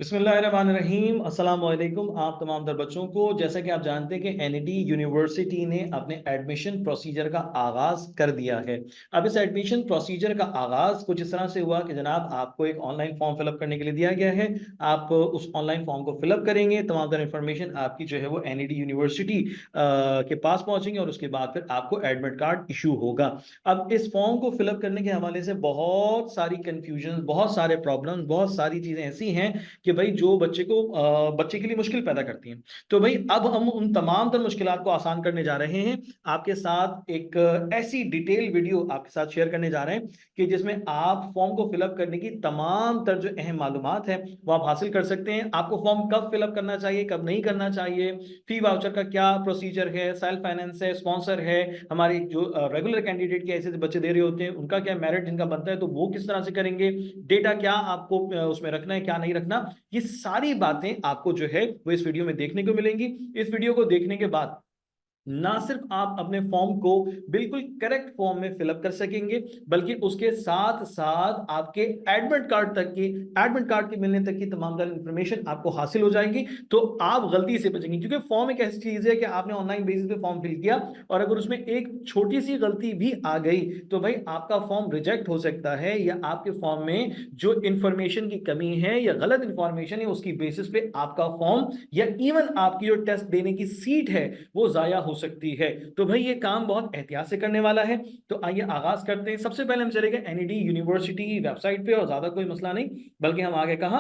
बिस्मिल्लाहिर्रहमानिर्रहीम अस्सलाम वालेकुम आप तमाम तर बच्चों को। जैसा कि आप जानते हैं कि एनईडी यूनिवर्सिटी ने अपने एडमिशन प्रोसीजर का आगाज़ कर दिया है। अब इस एडमिशन प्रोसीजर का आगाज़ कुछ इस तरह से हुआ कि जनाब आपको एक ऑनलाइन फॉर्म फिलअप करने के लिए दिया गया है। आप उस ऑनलाइन फॉर्म को फिलअप करेंगे, तमाम तर इंफॉर्मेशन आपकी जो है वो एनईडी यूनिवर्सिटी के पास पहुंचेंगे और उसके बाद फिर आपको एडमिट कार्ड इशू होगा। अब इस फॉर्म को फिलअप करने के हवाले से बहुत सारी कन्फ्यूजन, बहुत सारे प्रॉब्लम, बहुत सारी चीज़ें ऐसी हैं कि भाई जो बच्चे के लिए मुश्किल पैदा करती हैं। तो भाई अब हम उन तमाम तर मुश्किलात को आसान करने जा रहे हैं। आपके साथ एक ऐसी डिटेल वीडियो आपके साथ शेयर करने जा रहे हैं कि जिसमें आप फॉर्म को फिलअप करने की तमाम तर जो अहम मालूमात है वो आप हासिल कर सकते हैं। आपको फॉर्म कब फिलअप करना चाहिए, कब नहीं करना चाहिए, फी वाउचर का क्या प्रोसीजर है, सेल्फ फाइनेंस है, स्पॉन्सर है, हमारे जो रेगुलर कैंडिडेट के ऐसे बच्चे दे रहे होते हैं उनका क्या मेरिट जिनका बनता है तो वो किस तरह से करेंगे, डेटा क्या आपको उसमें रखना है क्या नहीं रखना, ये सारी बातें आपको जो है वो इस वीडियो में देखने को मिलेंगी। इस वीडियो को देखने के बाद ना सिर्फ आप अपने फॉर्म को बिल्कुल करेक्ट फॉर्म में फिलअप कर सकेंगे, बल्कि उसके साथ साथ आपके एडमिट कार्ड के मिलने तक की तमाम इंफॉर्मेशन आपको हासिल हो जाएगी। तो आप गलती से बचेंगे, क्योंकि फॉर्म एक ऐसी चीज है कि आपने ऑनलाइन बेसिस पे फॉर्म फिल किया और अगर उसमें एक छोटी सी गलती भी आ गई तो भाई आपका फॉर्म रिजेक्ट हो सकता है, या आपके फॉर्म में जो इंफॉर्मेशन की कमी है या गलत इंफॉर्मेशन है उसकी बेसिस पे आपका फॉर्म या इवन आपकी जो टेस्ट देने की सीट है वो जाया हो सकती है। तो भाई ये काम बहुत एहतियात से करने वाला है। तो आइए आगाज करते हैं। सबसे पहले हम चलेंगे एनईडी यूनिवर्सिटी की वेबसाइट पे, और ज्यादा कोई मसला नहीं, बल्कि हम आगे कहा,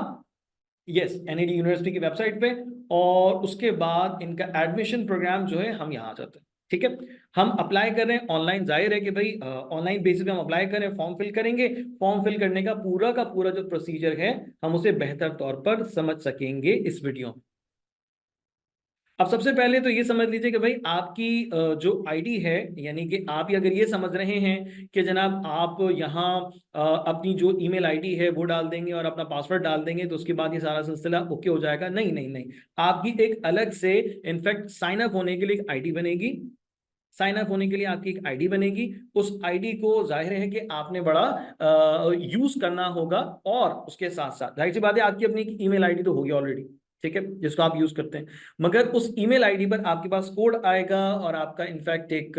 यस, एनईडी यूनिवर्सिटी की वेबसाइट पे, और उसके बाद इनका एडमिशन प्रोग्राम जो है हम यहाँ आ जाते हैं। ठीक है, हम अप्लाई कर रहे हैं ऑनलाइन। जाहिर है कि भाई ऑनलाइन बेसिस पे हम अप्लाई करें, फॉर्म फिल करेंगे। फॉर्म फिल करने का पूरा जो प्रोसीजर है हम उसे बेहतर तौर पर समझ सकेंगे इस वीडियो में। अब सबसे पहले तो ये समझ लीजिए कि भाई आपकी जो आईडी है, यानी कि आप अगर ये समझ रहे हैं कि जनाब आप यहाँ अपनी जो ईमेल आईडी है वो डाल देंगे और अपना पासवर्ड डाल देंगे तो उसके बाद ये सारा सिलसिला ओके हो जाएगा, नहीं नहीं नहीं। आपकी एक अलग से, इनफैक्ट साइन अप होने के लिए एक आईडी बनेगी। साइन अप होने के लिए आपकी एक आईडी बनेगी। उस आईडी को जाहिर है कि आपने बड़ा यूज करना होगा, और उसके साथ साथ जाहिर सी बात है आपकी अपनी ईमेल आईडी तो होगी ऑलरेडी, ठीक है, जिसको आप यूज करते हैं। मगर उस ईमेल आईडी पर आपके पास कोड आएगा और आपका इनफैक्ट एक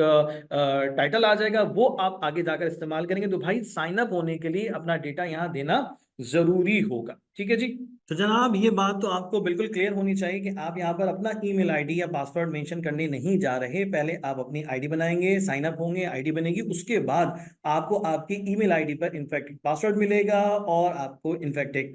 टाइटल आ जाएगा, वो आप आगे जाकर इस्तेमाल करेंगे। तो भाई साइन अप होने के लिए अपना डेटा यहाँ देना जरूरी होगा। ठीक है जी। तो जनाब ये बात तो आपको बिल्कुल क्लियर होनी चाहिए कि आप यहाँ पर अपना ईमेल आईडी या पासवर्ड मेंशन करने नहीं जा रहे। पहले आप अपनी आईडी बनाएंगे, साइन अप होंगे, आईडी बनेगी, उसके बाद आपको आपकी ईमेल आईडी पर इनफैक्ट पासवर्ड मिलेगा और आपको इनफैक्ट एक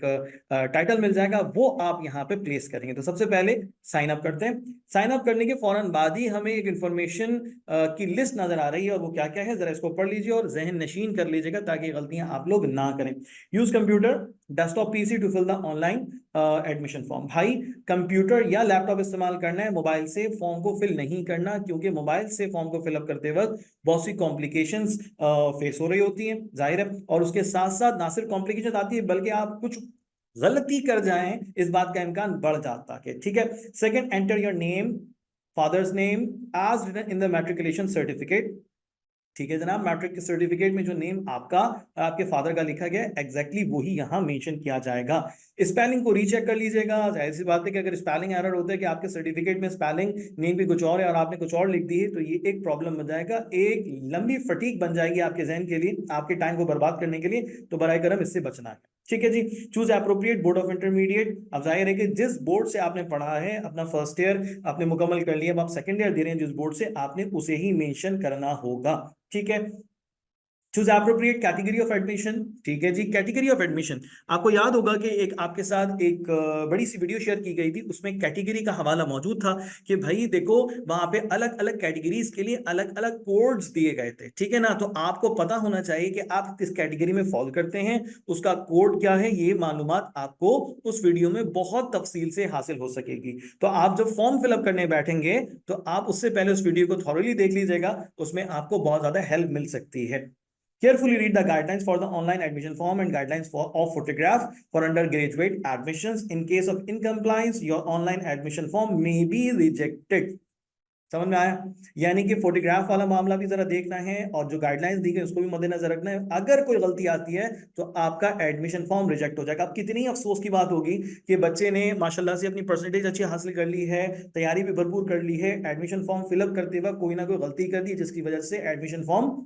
टाइटल मिल जाएगा, वो आप यहाँ पे प्लेस करेंगे। तो सबसे पहले साइन अप करते हैं। साइन अप करने के फौरन बाद ही हमें एक इंफॉर्मेशन की लिस्ट नजर आ रही है, और वो क्या क्या है जरा इसको पढ़ लीजिए और जहन नशीन कर लीजिएगा ताकि गलतियां आप लोग ना करें। Use computer, desktop PC to fill the online admission form. भाई कंप्यूटर या लैपटॉप इस्तेमाल करना है, मोबाइल से फॉर्म को फिल नहीं करना, क्योंकि मोबाइल से फॉर्म को फिलअप करते वक्त बहुत सी कॉम्प्लिकेशंस फेस हो रही होती हैं, जाहिर है। और उसके साथ साथ ना सिर्फ कॉम्प्लिकेशन आती है बल्कि आप कुछ गलती कर जाएं इस बात का इम्कान बढ़ जाता है। ठीक है। Second, enter your name, father's name as written in the matriculation certificate. ठीक है जनाब, मैट्रिक के सर्टिफिकेट में जो नेम आपका और आपके फादर का लिखा गया है एग्जैक्टली वही यहाँ मेंशन किया जाएगा। स्पेलिंग को रीचेक कर लीजिएगा। जाहिर सी बात है कि अगर स्पेलिंग एरर होता है कि आपके सर्टिफिकेट में स्पेलिंग नेम भी कुछ और है और आपने कुछ और लिख दी है, तो ये एक प्रॉब्लम बन जाएगा, एक लंबी फटीक बन जाएगी आपके जहन के लिए, आपके टाइम को बर्बाद करने के लिए। तो बराए करम इससे बचना है। ठीक है जी। Choose appropriate board of intermediate. अब जाहिर है कि जिस बोर्ड से आपने पढ़ा है, अपना फर्स्ट ईयर आपने मुकम्मल कर लिया, अब आप सेकंड ईयर दे रहे हैं जिस बोर्ड से, आपने उसे ही मेंशन करना होगा। ठीक है। Choose appropriate category of admission. ठीक है जी, कैटेगरी ऑफ एडमिशन। आपको याद होगा कि एक आपके साथ एक बड़ी सी वीडियो शेयर की गई थी, उसमें कैटेगरी का हवाला मौजूद था कि भाई देखो वहां पे अलग अलग कैटेगरीज के लिए अलग अलग कोड्स दिए गए थे। ठीक है ना, तो आपको पता होना चाहिए कि आप किस कैटेगरी में फॉलो करते हैं, उसका कोड क्या है। ये मालूमात आपको उस वीडियो में बहुत तफसील से हासिल हो सकेगी। तो आप जब फॉर्म फिलअप करने बैठेंगे तो आप उससे पहले उस वीडियो को थॉरली देख लीजिएगा, उसमें आपको बहुत ज्यादा हेल्प मिल सकती है। Carefully read the guidelines for the online admission form and guidelines of photograph for undergraduate admissions. In case of incompliance, your online admission form may be rejected. समझ में आया? यानी कि फोटोग्राफ वाला मामला भी जरा देखना है और जो गाइडलाइंस दी गई उसको भी मद्देनजर रखना है। अगर कोई गलती आती है तो आपका एडमिशन फॉर्म रिजेक्ट हो जाएगा। अब कितनी अफसोस की बात होगी कि बच्चे ने माशाल्लाह से अपनी परसेंटेज अच्छी हासिल कर ली है, तैयारी भी भरपूर कर ली है, एडमिशन फॉर्म फिलअप करते वक्त कोई ना कोई गलती कर दी जिसकी वजह से एडमिशन फॉर्म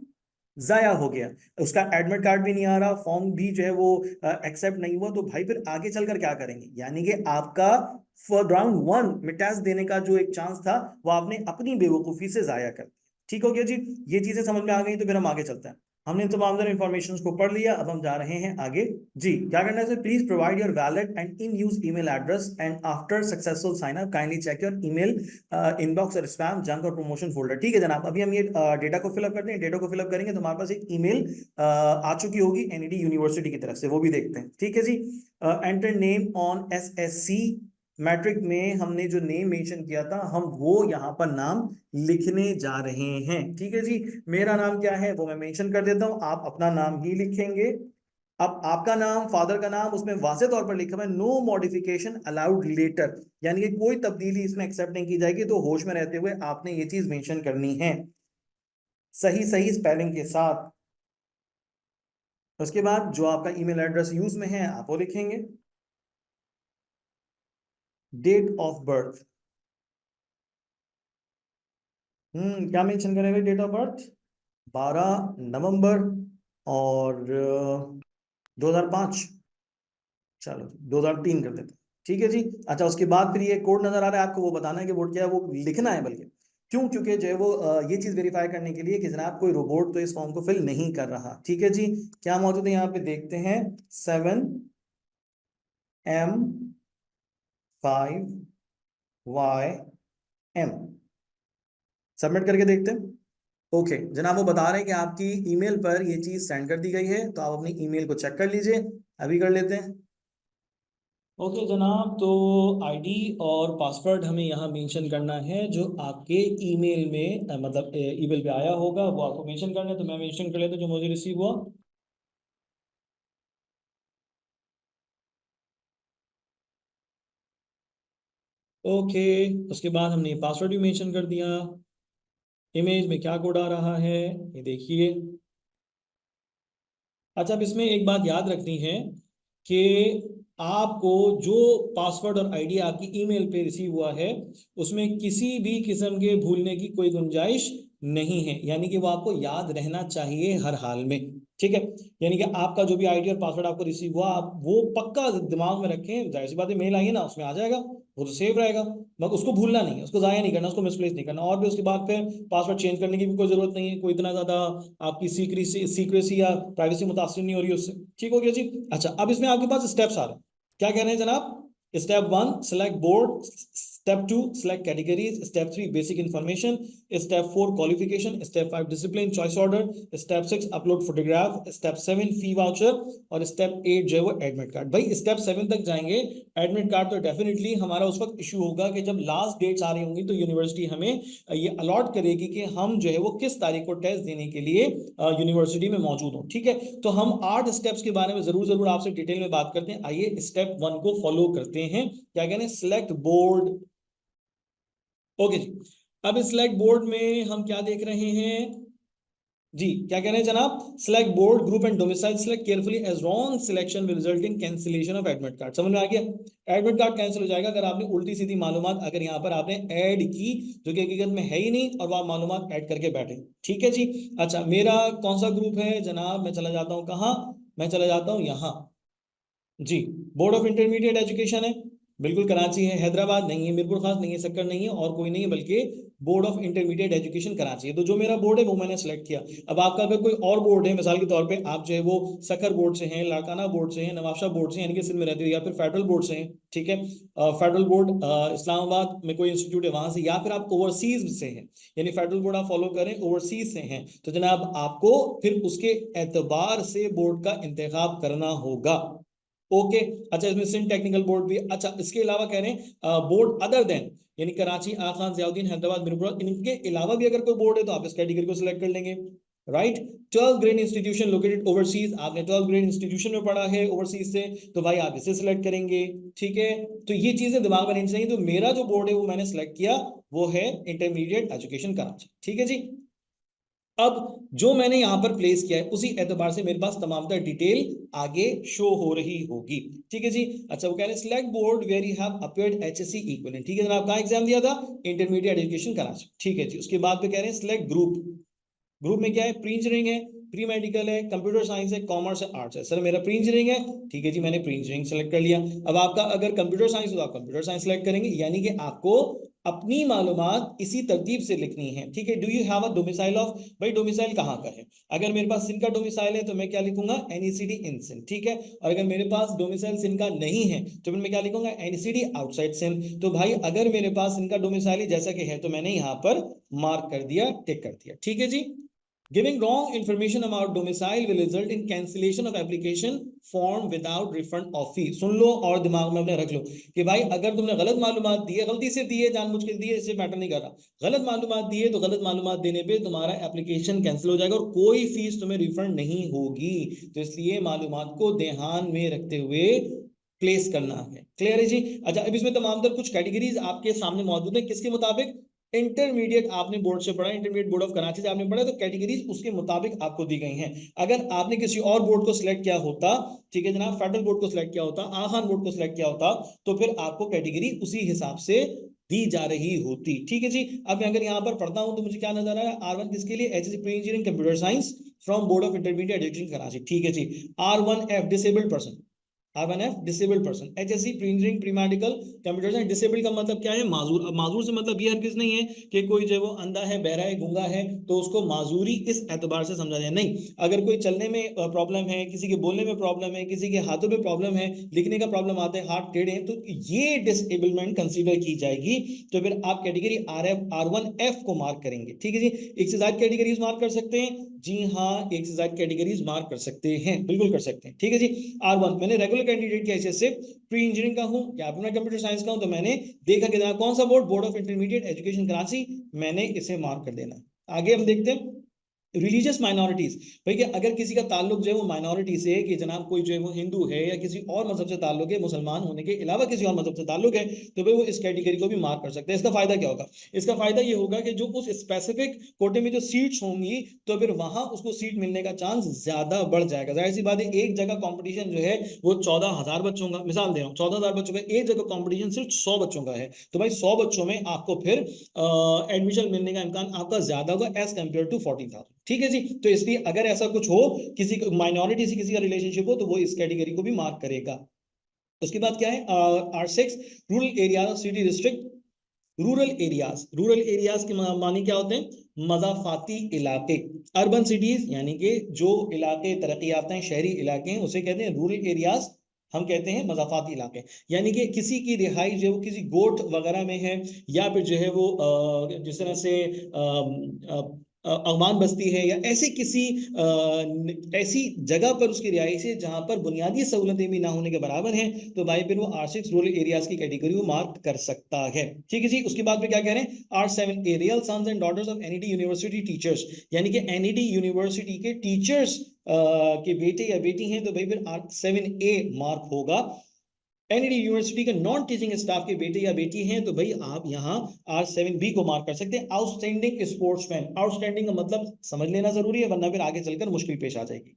जाया हो गया, उसका एडमिट कार्ड भी नहीं आ रहा, फॉर्म भी जो है वो एक्सेप्ट नहीं हुआ, तो भाई फिर आगे चलकर क्या करेंगे? यानी कि आपका फॉर राउंड वन में टेस्ट देने का जो एक चांस था वो आपने अपनी बेवकूफी से जाया कर दिया। ठीक हो गया जी? ये चीजें समझ में आ गई तो फिर हम आगे चलते हैं। हमने तमाम इन्फॉर्मेशन को पढ़ लिया, अब हम जा रहे हैं आगे। जी क्या करना है? Please provide your valid and in use email address and after successful sign up kindly check your email inbox और स्पैम जंक और प्रमोशन फोल्डर। ठीक है जनाब, अभी हम ये डेटा को फिलअप करते हैं। डेटा को फिलअप करेंगे तो हमारे पास एक ईमेल आ चुकी होगी एनईडी यूनिवर्सिटी की तरफ से, वो भी देखते हैं। ठीक है जी, enter name on SSC matric में हमने जो नेम मेंशन किया था हम वो यहाँ पर नाम लिखने जा रहे हैं। ठीक है जी, मेरा नाम क्या है वो मैं मेंशन कर देता हूँ, आप अपना नाम ही लिखेंगे। अब आपका नाम, फादर का नाम, उसमें वाज़ेह तौर पर लिखा हुआ है नो मॉडिफिकेशन अलाउड लेटर, यानी कि कोई तब्दीली इसमें एक्सेप्ट नहीं की जाएगी। तो होश में रहते हुए आपने ये चीज मेंशन करनी है सही सही स्पेलिंग के साथ। उसके बाद जो आपका ईमेल एड्रेस यूज में है आप वो लिखेंगे। डेट ऑफ बर्थ, क्या मेंशन करेंगे? डेट ऑफ बर्थ 12 नवंबर और 2005, चलो 2003 कर देते हैं। ठीक है जी। अच्छा उसके बाद फिर ये कोड नजर आ रहा है आपको, वो बताना है कि वो क्या है, वो लिखना है बल्कि। क्यों? क्योंकि जो है वो ये चीज वेरीफाई करने के लिए कि जनाब कोई रोबोट तो इस फॉर्म को फिल नहीं कर रहा। ठीक है जी, क्या मौजूद है यहाँ पे देखते हैं। 7M5YM, सबमिट करके देखते हैं। ओके जनाब, वो बता रहे हैं कि आपकी ईमेल पर ये चीज सेंड कर दी गई है, तो आप अपनी ईमेल को चेक कर लीजिए। अभी कर लेते हैं। ओके जनाब, तो आईडी और पासवर्ड हमें यहाँ मेंशन करना है जो आपके ईमेल में मतलब ईमेल पे आया होगा वो आपको मेंशन करना है। तो मैं मेंशन कर लेता हूँ जो मुझे रिसीव हुआ। ओके, उसके बाद हमने पासवर्ड भी मेंशन कर दिया। इमेज में क्या कोड आ रहा है ये देखिए। अच्छा, अब इसमें एक बात याद रखनी है कि आपको जो पासवर्ड और आईडी आपकी ईमेल पे रिसीव हुआ है उसमें किसी भी किस्म के भूलने की कोई गुंजाइश नहीं है, यानी कि वो आपको याद रहना चाहिए हर हाल में। ठीक है, यानी कि आपका जो भी आईडी और पासवर्ड आपको रिसीव हुआ आप वो पक्का दिमाग में रखें। जाहिर सी बात है मेल आई है ना, उसमें आ जाएगा, वो तो सेव रहेगा, मगर उसको भूलना नहीं है, उसको जाया नहीं करना, उसको मिसप्लेस नहीं करना। और भी उसके बाद फिर पासवर्ड चेंज करने की भी कोई जरूरत नहीं है, कोई इतना ज्यादा आपकी सीक्रेसी या प्राइवेसी मुतासर नहीं हो रही है उससे। ठीक हो गया जी। अच्छा, अब इसमें आपके पास स्टेप्स आ रहे हैं, क्या कह रहे हैं जनाब? Step 1 select board, step 2 select categories, step 3 basic information, step 4 qualification, step 5 discipline choice order, step 6 upload photograph, step 7 फी वाउचर और स्टेप 8 जो है वो एडमिट कार्ड। भाई स्टेप 7 तक जाएंगे, एडमिट कार्ड तो डेफिनेटली हमारा उस वक्त इशू होगा कि जब लास्ट डेट्स आ रही होंगी तो यूनिवर्सिटी हमें ये अलॉट करेगी कि हम जो है वो किस तारीख को टेस्ट देने के लिए यूनिवर्सिटी में मौजूद हो। ठीक है, तो हम 8 स्टेप्स के बारे में जरूर जरूर आपसे डिटेल में बात करते हैं। आइए स्टेप 1 को फॉलो करते हैं। क्या कहते हैं? Select board. ओके जी, अब सिलेक्ट बोर्ड में हम क्या देख रहे हैं जी? क्या कह रहे हैं जनाब? Select board group and domicile select carefully as wrong selection will result in cancellation of admit card. समझ में आ गया? एडमिट कार्ड कैंसिल हो जाएगा अगर आपने उल्टी सीधी मालूमात अगर यहाँ पर आपने ऐड की जो कि हकीकत में है ही नहीं और वह मालूमात ऐड करके बैठे। ठीक है जी। अच्छा, मेरा कौन सा ग्रुप है जनाब? मैं चला जाता हूँ कहाँ? मैं चला जाता हूँ यहाँ जी, बोर्ड ऑफ इंटरमीडिएट एजुकेशन है, बिल्कुल कराची है, हैदराबाद नहीं है, मीरपुर खास नहीं है, सक्कर नहीं है और कोई नहीं है, बल्कि board of intermediate education Karachi है। तो जो मेरा बोर्ड है वो मैंने सेलेक्ट किया। अब आपका अगर कोई और बोर्ड है, मिसाल के तौर पे आप जो है वो सक्कर बोर्ड से हैं, लाड़काना बोर्ड से हैं, नवाबशाह बोर्ड से यानी कि सिंध में रहते हो, या फिर फेडरल बोर्ड से हैं, ठीक है, फेडरल बोर्ड इस्लामाबाद में कोई इंस्टीट्यूट है वहां से, या फिर आप ओवरसीज से हैं, यानी फेडरल बोर्ड आप फॉलो करें ओवरसीज से हैं, तो जनाब आपको फिर उसके एतबार से बोर्ड का इंतखाब करना होगा। ओके, अच्छा इसमें सिंध टेक्निकल बोर्ड भी। अच्छा इसके अलावा कह रहे हैं बोर्ड अदर देन, यानी कराची, आखान, जियाउद्दीन, हैदराबाद, मीरपुर, इनके अलावा भी अगर कोई बोर्ड है तो आप इस कैटेगरी को सिलेक्ट कर लेंगे। Right. 12th grade institution located overseas, आपने 12th ग्रेड इंस्टीट्यूशन में पढ़ा है ओवरसीज से, तो भाई आप इसे सिलेक्ट करेंगे। ठीक है, तो ये चीजें दिमाग में नहीं चाहिए। तो मेरा जो बोर्ड है वो मैंने सिलेक्ट किया, वो है इंटरमीडिएट एजुकेशन कराची। ठीक है जी। अब जो मैंने यहां पर प्लेस किया है उसी एतबार से मेरे पास तमाम तर डिटेल आगे शो हो रही होगी। ठीक है जी। अच्छा, वो कह रहे हैं select board where you have appeared HSC equivalent. ठीक है जनाब, कहां एग्जाम दिया था? Intermediate education Karachi. ठीक है जी। उसके बाद पे कह रहे हैं सिलेक्ट ग्रुप। ग्रुप में क्या है? प्री इंजीनियरिंग है, प्री मेडिकल है, कंप्यूटर साइंस है, कॉमर्स है, आर्ट्स है। सर मेरा प्री इंजीनियरिंग है। ठीक है जी, मैंने प्री इंजीनियरिंग सेलेक्ट कर लिया। अब आपका अगर कंप्यूटर साइंस हो तो आप कंप्यूटर साइंस सेलेक्ट करेंगे, यानी कि आपको अपनी मालूमात इसी तरतीब से लिखनी है। ठीक है। Do you have a domicile of, भाई डोमिसाइल कहाँ का है? अगर मेरे पास सिंध का डोमिसाइल है तो मैं क्या लिखूंगा? एनईसीडी इन सिंध। ठीक है। और अगर मेरे पास डोमिसाइल सिंध का नहीं है तो फिर मैं क्या लिखूंगा? एनईसीडी आउटसाइड सिंध। तो भाई अगर मेरे पास सिंध का डोमिसाइल ही जैसा कि है तो मैंने यहाँ पर मार्क कर दिया, टिक कर दिया। ठीक है जी। Giving wrong information about domicile will result in cancellation of application form without refund of fee। सुन लो और दिमाग में अपने रख लो कि भाई अगर तुमने गलत मालूमात दी है, गलती से दी है, जानबूझ के दी है, इससे मैटर नहीं कर रहा, गलत मालूमात दी है तो गलत मालूमात देने पे तुम्हारा एप्लीकेशन कैंसिल हो जाएगा और कोई फीस तुम्हें रिफंड नहीं होगी। तो इसलिए मालूमात को ध्यान में रखते हुए प्लेस करना है। क्लियर है जी। अच्छा, अब इसमें तमाम तर कुछ कैटेगरीज आपके सामने मौजूद है, किसके मुताबिक? इंटरमीडिएट आपने बोर्ड से पढ़ा, इंटरमीडिएट बोर्ड ऑफ कराची से आपने पढ़ा, तो कैटेगरीज उसके मुताबिक आपको दी गई हैं। अगर आपने किसी और बोर्ड को सिलेक्ट किया होता, ठीक है जनाब, फेडरल बोर्ड को सिलेक्ट किया होता, आखान बोर्ड को सिलेक्ट किया होता, तो फिर आपको कैटेगरी उसी हिसाब से दी जा रही होती। ठीक है जी। अब मैं अगर यहां पर पढ़ता हूं तो मुझे क्या नजर आ रहा है? आर वन किसके लिए? HSC pre engineering computer science from board of intermediate education Karachi. ठीक है जी। R1F disabled person, R1F disabled person, HSC pre engineering pre medical computer science. Disabled का मतलब क्या है? माजूर। अब माजूर से मतलब ये हरगिज नहीं है कि कोई जो है वो अंधा है, बहरा है, गूंगा है तो उसको माजूरी इस एतबार से समझा जाए, नहीं। अगर कोई चलने में प्रॉब्लम है, किसी के बोलने में प्रॉब्लम है, किसी के हाथों में प्रॉब्लम है, लिखने का प्रॉब्लम आता है, हाथ टेढ़े हैं, तो ये डिसेबलमेंट कंसीडर की जाएगी। तो फिर आप कैटेगरी R1F को मार्क करेंगे। ठीक है जी। एक से ज्यादा कैटेगरीज मार्क कर सकते हैं? जी हाँ, एक से ज्यादा कैटेगरीज मार्क कर सकते हैं, बिल्कुल कर सकते हैं। ठीक है जी। R1 मैंने रेगुलर कैंडिडेट की हैसियत से प्री इंजीनियरिंग का हूं या फिर मैं कंप्यूटर साइंस का हूं, तो मैंने देखा कि कौन सा board? Board of intermediate education Karachi, मैंने इसे मार्क कर देना। आगे हम देखते हैं रिलीजियस माइनॉरिटीज। भाई कि अगर किसी का ताल्लुक जो है वो माइनॉरिटी से है, कि जनाब कोई जो है वो हिंदू है या किसी और मजहब से ताल्लुक है, मुसलमान होने के अलावा किसी और मजहब से ताल्लुक है, तो भाई वो इस कैटेगरी को भी मार्क कर सकते हैं। इसका फायदा क्या होगा? इसका फायदा ये होगा कि जो उस स्पेसिफिक कोटे में जो सीट्स होंगी, तो फिर वहां उसको सीट मिलने का चांस ज्यादा बढ़ जाएगा। जाहिर सी बात है, एक जगह कॉम्पिटिशन जो है वो 14,000 बच्चों का, मिसाल दे रहा हूँ, 14,000 बच्चों का, एक जगह कॉम्पिटिशन सिर्फ 100 बच्चों का है, तो भाई 100 बच्चों में आपको फिर एडमिशन मिलने का इम्कान आपका ज्यादा होगा एज कम्पेयर टू 40,000। ठीक है जी। तो इसलिए अगर ऐसा कुछ हो, किसी माइनॉरिटी से किसी का रिलेशनशिप हो, तो वो इस कैटेगरी को भी मार्क करेगा। उसके बाद क्या है? R6 rural area city district. Rural areas के मानी क्या होते हैं? मजाफाती इलाके। अर्बन सिटीज यानी कि जो इलाके तरक्की याफ्ता हैं, शहरी इलाके हैं, उसे कहते हैं रूरल एरियाज। हम कहते हैं मजाफाती इलाके, यानी कि किसी की रिहाई जो है वो किसी गोट वगैरह में है, या फिर जो है वो जिस तरह से अगमान बस्ती है, या ऐसे किसी ऐसी जगह पर उसकी रिहाइश है जहां पर बुनियादी सहूलतें भी ना होने के बराबर हैं, तो भाई फिर वो R6 रूरल एरियाज की कैटेगरी को मार्क कर सकता है। ठीक है जी। उसके बाद में क्या कह रहे हैं? R7 aerial sons and daughters of NED university teachers, यानी कि एनईडी यूनिवर्सिटी के टीचर्स के बेटे या बेटी हैं, तो भाई फिर R7A मार्क होगा। एनईडी यूनिवर्सिटी के नॉन टीचिंग स्टाफ के बेटे या बेटी हैं, तो भाई आप यहाँ R7B को मार्क कर सकते हैं। आउटस्टैंडिंग स्पोर्ट्समैन, आउटस्टैंडिंग का मतलब समझ लेना जरूरी है, वरना फिर आगे चलकर मुश्किल पेश आ जाएगी।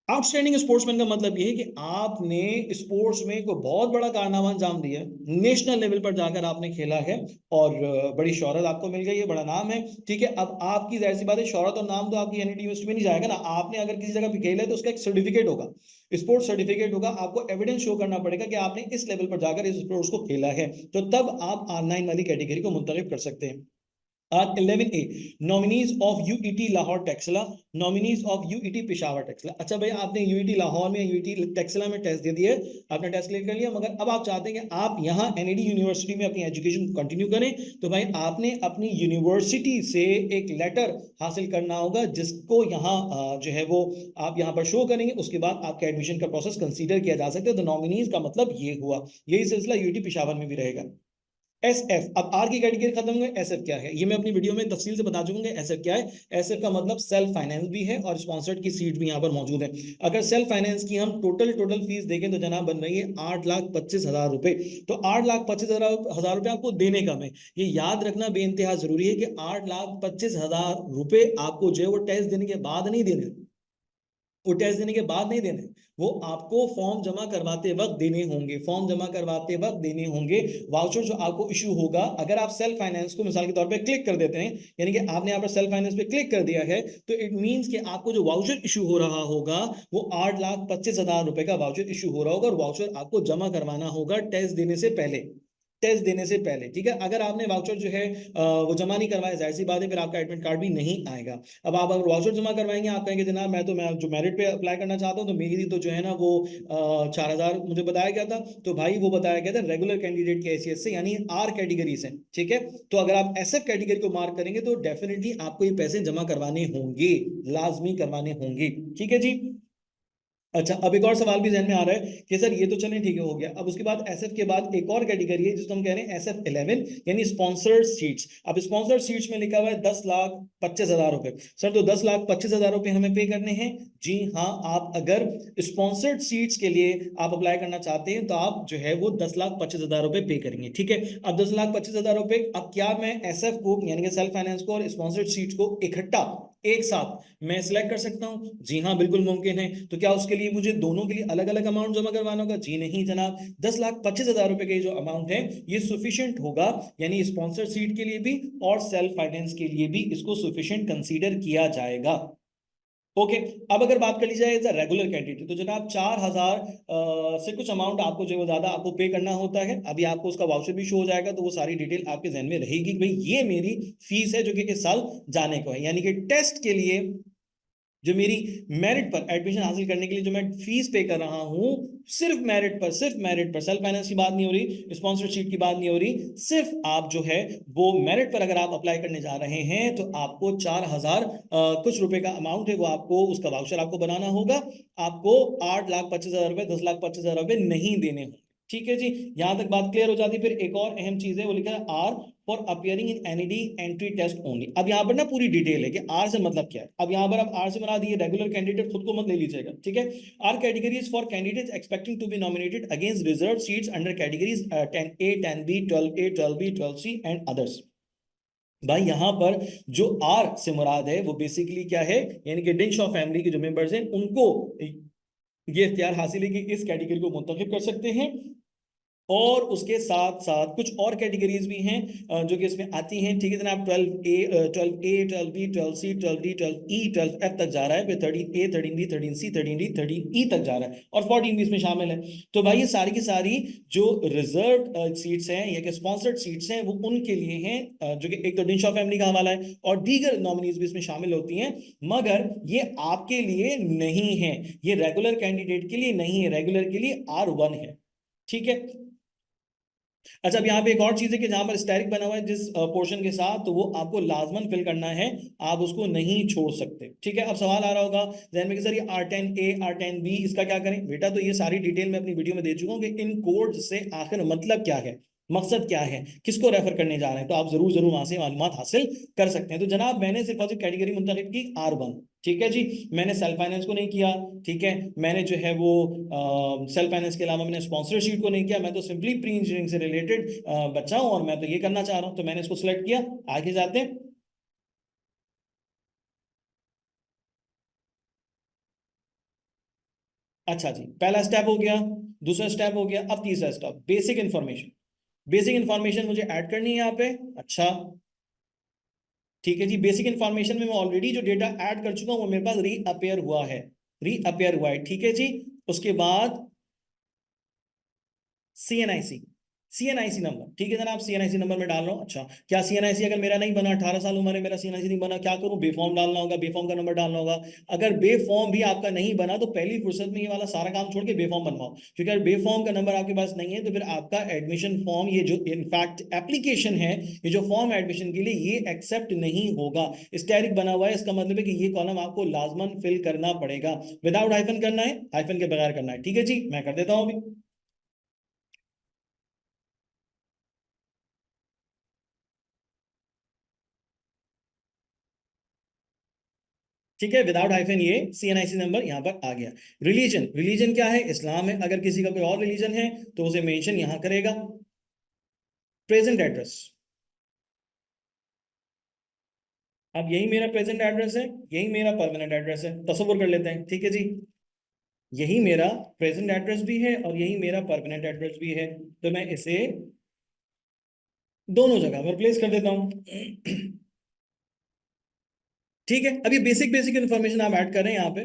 आउटस्टैंडिंग स्पोर्ट्समैन का मतलब ये है कि आपने स्पोर्ट्स में कोई बहुत बड़ा कारनामा अंजाम दिया है, नेशनल लेवल पर जाकर आपने खेला है और बड़ी शोहरत आपको मिल गई है, बड़ा नाम है। ठीक है। अब आपकी जाहिर सी बात है, शोहरत और नाम तो आपकी एनईडी यूनिवर्सिटी में नहीं जाएगा ना, आपने अगर किसी जगह पे खेला है तो उसका एक सर्टिफिकेट होगा, स्पोर्ट्स सर्टिफिकेट होगा, आपको एविडेंस शो करना पड़ेगा कि आपने इस लेवल पर जाकर इस स्पोर्ट्स को खेला है, तो तब आप R9 वाली कैटेगरी को मुंतखब कर सकते हैं। R11A nominees of UET Lahore Taxila, nominees of UET Peshawar Taxila. अच्छा भाई, आपने यूईटी लाहौर में, यूईटी टेक्सला में टेस्ट दे दिए, आपने टेस्ट क्लियर कर लिया, मगर अब आप चाहते हैं कि आप यहाँ एनईडी यूनिवर्सिटी में अपनी एजुकेशन कंटिन्यू करें, तो भाई आपने अपनी यूनिवर्सिटी से एक लेटर हासिल करना होगा, जिसको यहाँ जो है वो आप यहाँ पर शो करेंगे, उसके बाद आपका एडमिशन का प्रोसेस कंसीडर किया जा सकता है। तो नॉमिनीज का मतलब ये हुआ, यही सिलसिला यूईटी पेशावर में भी रहेगा। SF, अब आर की कैटेगरी खत्म हुई, SF क्या है ये मैं अपनी वीडियो में तफसील से बता चुका हूँ। SF क्या है? SF का मतलब सेल्फ फाइनेंस भी है और स्पॉन्सर्ड की सीट भी यहाँ पर मौजूद है। अगर सेल्फ फाइनेंस की हम टोटल फीस देखें तो जनाब बन रही है 8,25,000 रुपए। तो 8,25,000 रुपए आपको देने का है, ये याद रखना बेइंतहा जरूरी है कि 8,25,000 रुपए आपको जो है वो टैक्स देने के बाद नहीं देने, वो टैक्स देने के बाद नहीं देने, वो आपको फॉर्म जमा करवाते वक्त देने होंगे, फॉर्म जमा करवाते वक्त देने होंगे। वाउचर जो आपको इशू होगा, अगर आप सेल्फ फाइनेंस को मिसाल के तौर पे क्लिक कर देते हैं, यानी कि आपने यहाँ पर सेल्फ फाइनेंस पे क्लिक कर दिया है, तो इट मींस कि आपको जो वाउचर इशू हो रहा होगा वो 8,25,000 रुपए का वाउचर इशू हो रहा होगा, और वाउचर आपको जमा करवाना होगा टैक्स देने से पहले, टैक्स देने से पहले, ठीक है। अगर आपने वाउचर जो है वो जमा नहीं करवाया, जाहिर सी बात है फिर आपका एडमिट कार्ड भी नहीं आएगा। अब आप अगर वाउचर जमा करवाएंगे, आप कहेंगे जनाब मैं जो मेरिट पे अप्लाई करना चाहता हूँ, तो मेरी तो जो है ना वो 4,000 मुझे बताया गया था, तो भाई वो बताया गया था रेगुलर कैंडिडेट के हैसियत से, यानी आर कैटेगरी से, ठीक है। तो अगर आप SF कैटेगरी को मार्क करेंगे तो डेफिनेटली आपको ये पैसे जमा करवाने होंगे, लाजमी करवाने होंगे, ठीक है जी। अच्छा, अब एक और सवाल भी जहन में आ रहा है कि सर ये तो चलें ठीक है हो गया, अब उसके बाद SF के बाद एक और कैटेगरी है जिसको हम कह रहे हैं SF11, यानी स्पॉन्सर्ड सीट्स। अब स्पॉन्सर्ड सीट्स में लिखा हुआ है 10,25,000 रुपए। सर तो 10,25,000 रुपए हमें पे करने हैं? जी हाँ, आप अगर स्पॉन्सर्ड सीट्स के लिए आप अप्लाई करना चाहते हैं तो आप जो है वो 10,25,000 रुपए पे करेंगे, ठीक है। अब 10,25,000 रुपए, अब क्या मैं SF को यानी कि सेल्फ फाइनेंस को और स्पॉन्सर्ड सीट्स को इकट्ठा एक साथ मैं सिलेक्ट कर सकता हूं? जी हाँ, बिल्कुल मुमकिन है। तो क्या उसके लिए मुझे दोनों के लिए अलग अलग अमाउंट जमा करवाना होगा? जी नहीं जनाब, 10,25,000 रुपए के जो अमाउंट है ये सुफिशियंट होगा, यानी स्पॉन्सर सीट के लिए भी और सेल्फ फाइनेंस के लिए भी इसको सुफिशियंट कंसीडर किया जाएगा। ओके, अब अगर बात कर ली जाए एज अ रेगुलर कैंडिडेट, तो जनाब 4,000 से कुछ अमाउंट आपको जो है ज्यादा आपको पे करना होता है। अभी आपको उसका वाउचर भी शो हो जाएगा, तो वो सारी डिटेल आपके जहन में रहेगी कि भाई ये मेरी फीस है जो कि इस साल जाने को है, यानी कि टेस्ट के लिए जो मेरी मेरिट पर एडमिशन हासिल करने के लिए जो मैं फीस पे कर रहा हूं, सिर्फ मेरिट पर, सिर्फ मेरिट पर, सेल्फ फाइनेंस की बात नहीं हो रही, स्पॉन्सरशिप की बात नहीं हो रही, सिर्फ आप जो है वो मेरिट पर अगर आप अप्लाई करने जा रहे हैं तो आपको 4,000 कुछ रुपए का अमाउंट है वो आपको उसका वाउचर आपको बनाना होगा। आपको 8,25,000 रुपए, 10,25,000 रुपए नहीं देने होंगे, ठीक है जी। यहां तक बात क्लियर हो जाती है। फिर एक और अहम चीज है, वो लिखा है are for appearing in NED entry test only. अब यहाँ पर ना पूरी डिटेल है कि आर से मतलब क्या है। अब यहाँ पर आप आर से बना दिए, रेगुलर कैंडिडेट खुद को मत ले लीजिएगा, ठीक है। Are categories for candidates expecting to be nominated against reserve seats under categories 10A 10B 12A 12B 12C and others. भाई यहाँ पर जो आर से मुराद है वो बेसिकली क्या है, यानी कि डिंश ऑफ फैमिली के जो मेंबर्स हैं उनको ये इख्तियार हासिल है कि इस कैटेगरी को मुंतखब कर सकते हैं। और उसके साथ साथ कुछ और कैटेगरीज भी हैं जो कि इसमें आती हैं, ठीक है जनाब। 12A 12A 12B 12C 12D 12E 12F तक जा रहा है, फिर 13A 13B 13C 13D 13E तक जा रहा है, और 14 भी इसमें शामिल है। तो भाई ये सारी की सारी जो रिजर्व सीट्स हैं या कि स्पॉन्सर्ड सीट्स हैं वो उनके लिए हैं, जो कि एक तो डिंशा फैमिली का हवाला है और दीगर नॉमिनीज भी इसमें शामिल होती हैं, मगर ये आपके लिए नहीं है, ये रेगुलर कैंडिडेट के लिए नहीं है, रेगुलर के लिए R1 है, ठीक है। अच्छा, अब यहाँ पे एक और चीज है कि जहां पर स्टैरिक बना हुआ है जिस पोर्शन के साथ, तो वो आपको लाजमन फिल करना है, आप उसको नहीं छोड़ सकते, ठीक है। अब सवाल आ रहा होगा जहन में कि सर ये R10A R10B इसका क्या करें? बेटा तो ये सारी डिटेल मैं अपनी वीडियो में दे चुका हूँ कि इन कोड से आखिर मतलब क्या है, मकसद क्या है, किसको रेफर करने जा रहे हैं, तो आप जरूर जरूर वहां से मालूमात हासिल कर सकते हैं। तो जनाब मैंने सिर्फ और सिर्फ कैटेगरी मुंतखब की R1, ठीक है जी। मैंने सेल्फ फाइनेंस को नहीं किया, ठीक है। मैंने जो है वो सेल्फ फाइनेंस के अलावा मैंने स्पॉन्सरशिप को नहीं किया, मैं तो सिंपली प्री इंजीनियरिंग से रिलेटेड बच्चा हूं और मैं तो ये करना चाह रहा हूं, तो मैंने इसको सिलेक्ट किया। आगे जाते हैं। अच्छा जी, पहला स्टेप हो गया, दूसरा स्टेप हो गया, अब तीसरा step basic information. Basic information मुझे ऐड करनी है यहाँ पे। अच्छा, ठीक है जी। बेसिक इंफॉर्मेशन में मैं ऑलरेडी जो डेटा ऐड कर चुका हूं वो मेरे पास रीअपेयर हुआ है, रीअपेयर हुआ है, ठीक है जी। उसके बाद CNIC, CNIC नंबर, ठीक है जनाब, CNIC नंबर में डाल रहा हूँ। अच्छा, क्या CNIC अगर मेरा नहीं बना, 18 साल उम्र है, मेरा CNIC नहीं बना, क्या करूँ? बेफॉर्म डालना होगा, बेफॉर्म का नंबर डालना होगा। अगर बेफॉर्म भी आपका नहीं बना तो पहली फुर्सत में ये वाला सारा काम छोड़ के बेफॉर्म बनवाओ, क्योंकि अगर बेफॉर्म का नंबर आपके पास नहीं है तो फिर आपका एडमिशन फॉर्म, ये जो इनफैक्ट एप्लीकेशन है, ये जो फॉर्म एडमिशन के लिए, ये एक्सेप्ट नहीं होगा। स्टैरिक बना हुआ है, इसका मतलब है कि ये कॉलम आपको लाजमन फिल करना पड़ेगा, विदाउट हाइफन करना है, हाइफन के बगैर करना है, ठीक है जी। मैं कर देता हूँ अभी। ठीक है, विदाउट हाइफन ये CNIC नंबर यहाँ पर आ गया। रिलीजन, रिलीजन क्या है? इस्लाम है। अगर किसी का कोई और रिलीजन है तो उसे मेंशन यहाँ करेगा। प्रेजेंट एड्रेस, अब यही मेरा प्रेजेंट एड्रेस है, यही मेरा परमानेंट एड्रेस है, तसव्वुर कर लेते हैं। ठीक है जी, यही मेरा प्रेजेंट एड्रेस भी है और यही मेरा परमानेंट एड्रेस भी है, तो मैं इसे दोनों जगह पर प्लेस कर देता हूं। ठीक है, अभी बेसिक बेसिक इंफॉर्मेशन आप ऐड कर रहे हैं यहाँ पे।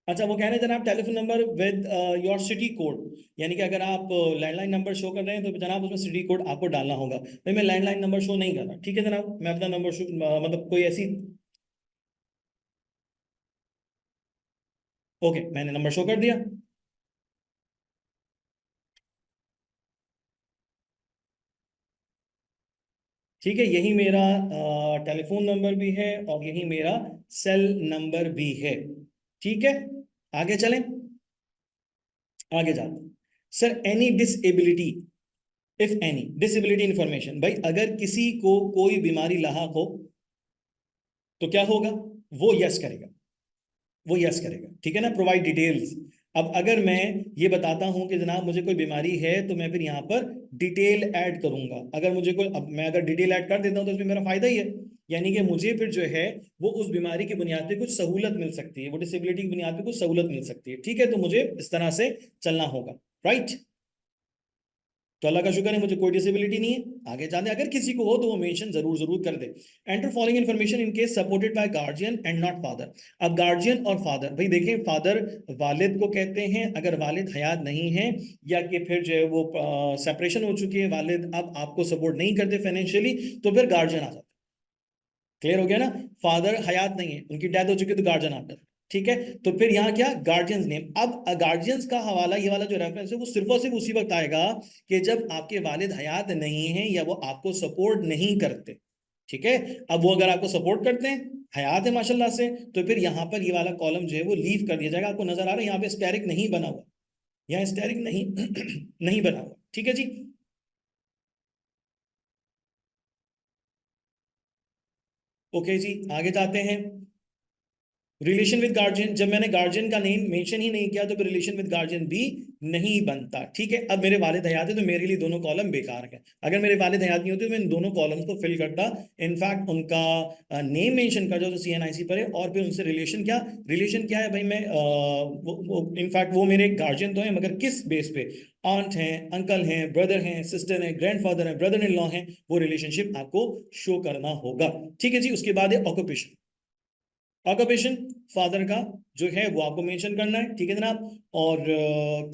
अच्छा, वो कह रहे हैं जनाब telephone number with your city code, यानी कि अगर आप लैंडलाइन नंबर शो कर रहे हैं तो जनाब उसमें सिटी कोड आपको डालना होगा। भाई मैं लैंडलाइन नंबर शो नहीं कर रहा। ठीक है जनाब, मैं अपना नंबर शो मतलब कोई ऐसी, ओके मैंने नंबर शो कर दिया। ठीक है, यही मेरा टेलीफोन नंबर भी है और यही मेरा सेल नंबर भी है। ठीक है, आगे चलें, आगे जाते हैं। Sir any disability, if any disability information, भाई अगर किसी को कोई बीमारी लाहक हो तो क्या होगा? वो यस करेगा, वो यस करेगा। ठीक है ना, प्रोवाइड डिटेल्स। अब अगर मैं ये बताता हूं कि जनाब मुझे कोई बीमारी है तो मैं फिर यहाँ पर डिटेल ऐड करूंगा। अगर मुझे कोई, अब मैं अगर डिटेल ऐड कर देता हूं तो इसमें मेरा फायदा ही है, यानी कि मुझे फिर जो है वो उस बीमारी की बुनियाद पे कुछ सहूलत मिल सकती है, वो डिसेबिलिटी की बुनियाद पे कुछ सहूलत मिल सकती है। ठीक है, तो मुझे इस तरह से चलना होगा। राइट, तो अल्लाह का शुक्र है मुझे कोई डिसेबिलिटी नहीं है। आगे जाने, अगर किसी को हो तो वो मेंशन जरूर जरूर कर दे। Enter following information in case supported by guardian and not father. अब गार्जियन और फादर, भाई देखें फादर वालिद को कहते हैं, अगर वालिद हयात नहीं है या कि फिर जो है वो सेपरेशन हो चुकी है, वालिद अब आपको सपोर्ट नहीं करते फाइनेंशियली, तो फिर गार्जियन आ जाता है। क्लियर हो गया ना, फादर हयात नहीं है, उनकी डेथ हो चुकी है तो गार्जियन आता है। ठीक है, तो फिर यहाँ क्या, गार्जियंस नेम। अब गार्जियंस का हवाला, ये वाला जो रेफरेंस है वो सिर्फ और सिर्फ उसी वक्त आएगा कि जब आपके वालिद हयात नहीं है या वो आपको सपोर्ट नहीं करते। ठीक है, अब वो अगर आपको सपोर्ट करते हैं, हयात है माशाल्लाह से, तो फिर यहाँ पर ये वाला कॉलम जो है वो लीव कर दिया जाएगा। आपको नजर आ रहा है यहाँ पे स्टेरिक नहीं बना हुआ, यहाँ स्टेरिक नहीं नहीं बना हुआ। ठीक है जी, ओके जी, आगे जाते हैं। रिलेशन विद गार्जियन, जब मैंने गार्जियन का नेम मेंशन ही नहीं किया तो फिर रिलेशन विद गार्जियन भी नहीं बनता। ठीक है, अब मेरे वालिद हयात है तो मेरे लिए दोनों कॉलम बेकार है। अगर मेरे वालिद हयात नहीं होते तो मैं इन दोनों कॉलम्स को फिल करता, इनफैक्ट उनका नेम मेंशन कर जो CNIC पर है, और फिर उनसे रिलेशन क्या, रिलेशन क्या है भाई, मैं इनफैक्ट वो मेरे गार्जियन तो है मगर किस बेस पे, आंट हैं, अंकल हैं, ब्रदर हैं, सिस्टर हैं, ग्रैंडफादर हैं, ब्रदर इन लॉ हैं, वो रिलेशनशिप आपको शो करना होगा। ठीक है जी, उसके बाद है ऑक्यूपेशन। ऑक्यूपेशन फादर का जो है वो आपको मेंशन करना है। ठीक है जनाब, और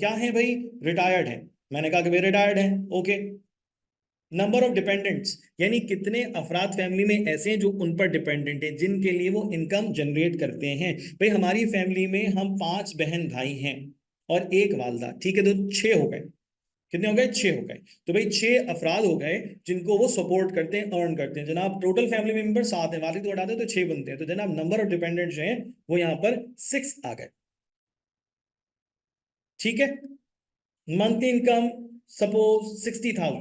क्या है भाई, रिटायर्ड है, मैंने कहा कि भाई रिटायर्ड है। ओके, नंबर ऑफ डिपेंडेंट्स, यानी कितने अफराद फैमिली में ऐसे हैं जो उन पर डिपेंडेंट है, जिनके लिए वो इनकम जनरेट करते हैं। भाई हमारी फैमिली में हम 5 बहन भाई हैं और एक वालदा। ठीक है, तो 6 हो गए। कितने हो गए? 6 हो गए। तो भाई 6 अफराद हो गए जिनको वो सपोर्ट करते हैं, अर्न करते हैं। जनाब टोटल फैमिली मेंबर 7 है, वालिद को हटा दे तो 6 बनते हैं, तो जनाब नंबर ऑफ डिपेंडेंट जो है वो यहाँ पर 6 आ गए। ठीक है, monthly income suppose 60,000।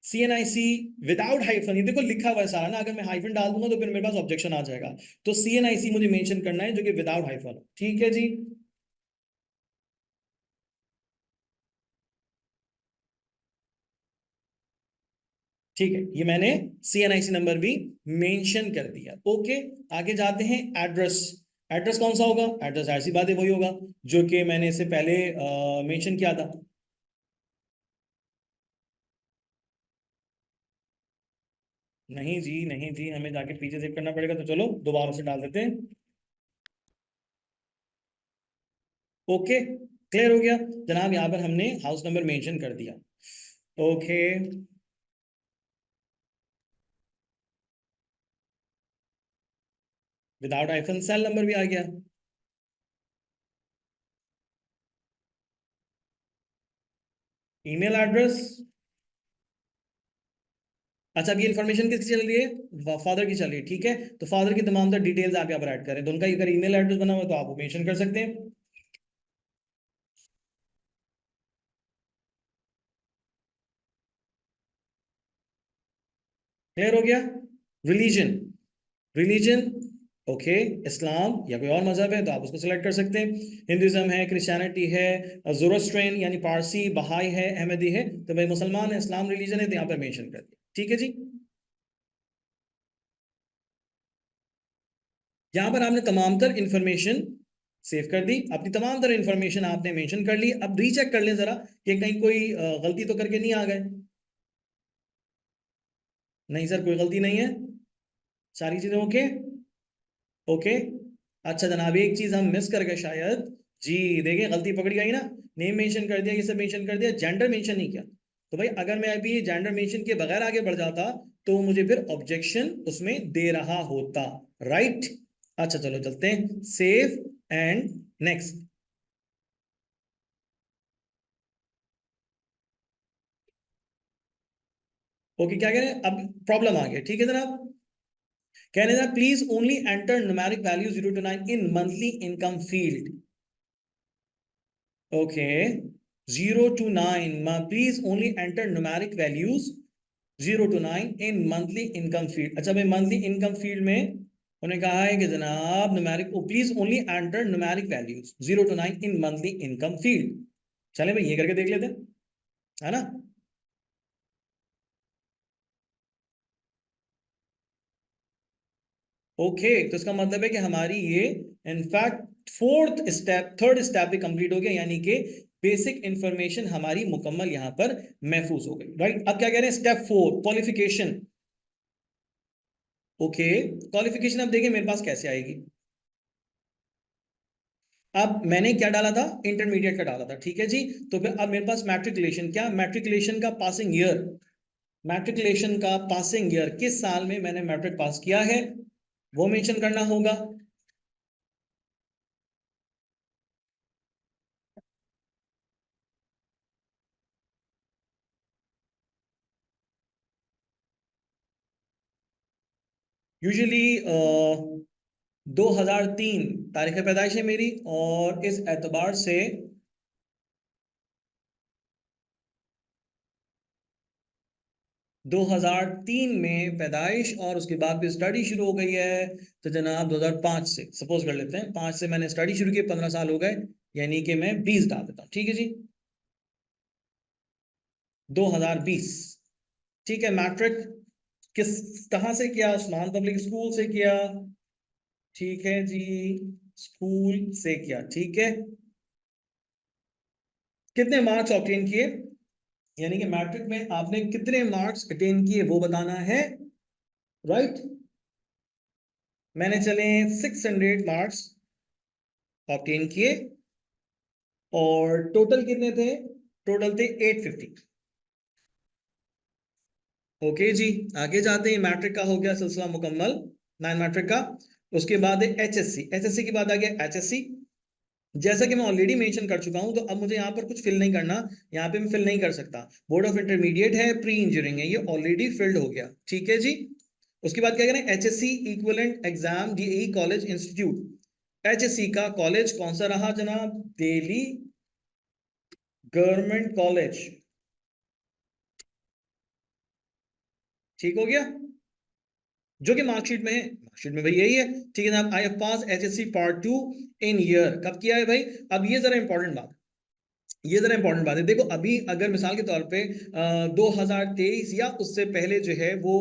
CNIC without hyphen, ये देखो लिखा हुआ है सारा ना, अगर मैं हाइफन डाल दूंगा तो फिर मेरे पास ऑब्जेक्शन आ जाएगा। तो CNIC मुझे मेंशन करना है जो कि विदाउट हाइफन। ठीक है जी, ठीक है, ये मैंने CNIC नंबर भी मेंशन कर दिया। ओके, आगे जाते हैं। एड्रेस, एड्रेस कौन सा होगा? एड्रेस ऐसी बात है वही होगा जो कि मैंने इससे पहले मेंशन किया था। नहीं जी, नहीं जी, हमें जाके पीछे सेव करना पड़ेगा, तो चलो दोबारा से डाल देते हैं। ओके, क्लियर हो गया जनाब, यहाँ पर हमने हाउस नंबर मेंशन कर दिया। Okay, without hyphen cell number भी आ गया। ईमेल एड्रेस, अच्छा अब ये इन्फॉर्मेशन किसकी चल रही है? फादर की चल रही है। ठीक है, तो फादर की तमाम तर डिटेल्स आप यहाँ पर ऐड करें, तो उनका अगर ईमेल एड्रेस बना हुआ है तो आप मेंशन कर सकते हैं। क्लियर हो गया? रिलीजन, रिलीजन ओके, इस्लाम या कोई और मजहब है तो आप उसको सिलेक्ट कर सकते हैं। हिंदुइज्म है, क्रिश्चियनिटी है, ज़ोरोस्ट्रेन यानी पारसी, बहाई है, अहमदी है, तो भाई मुसलमान है, इस्लाम रिलीजन है तो यहाँ पर मेंशन कर दिया। ठीक है जी, यहाँ पर आपने तमाम तर इंफॉर्मेशन सेव कर दी, अपनी तमाम तर इंफॉर्मेशन आपने मेंशन कर ली। अब रीचेक कर लें जरा कि कहीं कोई गलती तो करके नहीं आ गए। नहीं सर, कोई गलती नहीं है, सारी चीजें ओके। ओके, अच्छा जनाब, एक चीज हम मिस कर गए शायद। जी देखिए, गलती पकड़ी गई ना, नेम मेंशन कर दिया, ये सब मेंशन कर दिया, जेंडर मेंशन नहीं किया। तो भाई अगर मैं अभी जेंडर मेंशन के बगैर आगे बढ़ जाता तो मुझे फिर ऑब्जेक्शन उसमें दे रहा होता, राइट? अच्छा चलो चलते हैं, सेव एंड नेक्स्ट। ओके, क्या कह रहे हैं अब? प्रॉब्लम आ गया, ठीक है जनाब। कह रहे हैं please only enter numeric value 0 to 9 in monthly income field. Okay, 0 to 9, please only enter numeric values 0 to 9 in monthly income field. अच्छा भाई, मंथली इनकम फील्ड में उन्होंने कहा है कि जनाब numeric, please only enter numeric values 0 to 9 in monthly income field. चले भाई ये करके देख लेते हैं, है ना? ओके, तो इसका मतलब है कि हमारी ये in fact fourth step, third step भी कंप्लीट हो गया, यानी कि बेसिक इंफॉर्मेशन हमारी मुकम्मल यहां पर महफूज हो गई, राइट? अब क्या कह रहे हैं, स्टेप 4 क्वालिफिकेशन। ओके, क्वालिफिकेशन अब देखिए मेरे पास कैसे आएगी। अब मैंने क्या डाला था, इंटरमीडिएट का डाला था, ठीक है जी। तो फिर अब मेरे पास मैट्रिकुलेशन, क्या मैट्रिकुलेशन का पासिंग ईयर, मैट्रिकुलेशन का पासिंग ईयर, किस साल में मैंने मैट्रिक पास किया है वो मेंशन करना होगा। यूजुअली 2003 तारीख पैदाइश है मेरी, और इस एतबार से 2003 में पैदाइश, और उसके बाद फिर स्टडी शुरू हो गई है। तो जनाब 2005 से सपोज कर लेते हैं, 5 से मैंने स्टडी शुरू की, 15 साल हो गए, यानी कि मैं 20 डाल देता हूँ, ठीक है जी। 2020, ठीक है। मैट्रिक किस, कहाँ से किया? उस्मान पब्लिक स्कूल से किया, ठीक है जी, स्कूल से किया, ठीक है। कितने मार्क्स ऑब्टेन किए, यानी कि मैट्रिक में आपने कितने मार्क्स अटेन किए वो बताना है, राइट? मैंने चले 600 मार्क्स ऑब्टेन किए, और टोटल कितने थे? टोटल थे 850। ओके जी, आगे जाते हैं, मैट्रिक का हो गया सिलसिला मुकम्मल, 9 मैट्रिक का। उसके बाद है एचएससी, एचएससी के बाद आ गया एचएससी। जैसा कि मैं ऑलरेडी मेंशन कर चुका हूं, तो अब मुझे यहाँ पर कुछ फिल नहीं करना, यहाँ पे मैं फिल नहीं कर सकता। बोर्ड ऑफ इंटरमीडिएट है, प्री इंजीनियरिंग है, ये ऑलरेडी फिल्ड हो गया, ठीक है जी। उसके बाद क्या करें, HSC equivalent exam the college institute. HSC का कॉलेज कौन सा रहा जनाब? दिल्ली गवर्नमेंट कॉलेज, ठीक हो गया, जो कि मार्कशीट में है, मार्कशीट में भाई यही है, ठीक है जनाब। I F pass HSC part 2 in year, कब किया है भाई? अब ये जरा इंपॉर्टेंट बात, ये जरा इंपॉर्टेंट बात है, देखो अभी अगर मिसाल के तौर पे 2023 या उससे पहले जो है वो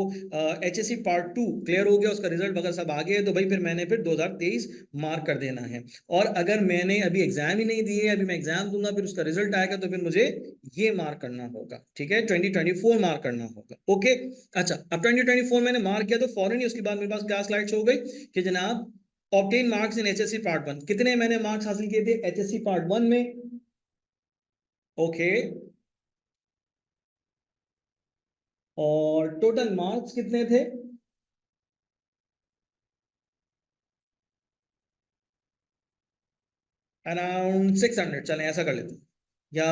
एचएससी पार्ट 2 क्लियर हो गया, उसका रिजल्ट वगैरह सब आ गया, तो भाई फिर मैंने फिर 2023 मार्क कर देना है। और अगर मैंने अभी एग्जाम ही नहीं दिए, अभी मैं एग्जाम दूंगा, फिर उसका रिजल्ट आएगा, तो फिर मुझे ये मार्क करना होगा, ठीक है, 2024 मार्क करना होगा। ओके, अच्छा, अब 2024 मैंने मार्क किया तो फौरन ही उसके बाद मेरे पास क्या स्लाइड्स हो गई कि जनाब obtain marks in HSC part 1, कितने मैंने मार्क्स हासिल किए थे एचएससी पार्ट 1 में? ओके, और टोटल मार्क्स कितने थे? अराउंड 600, चलें ऐसा कर लेते हैं, या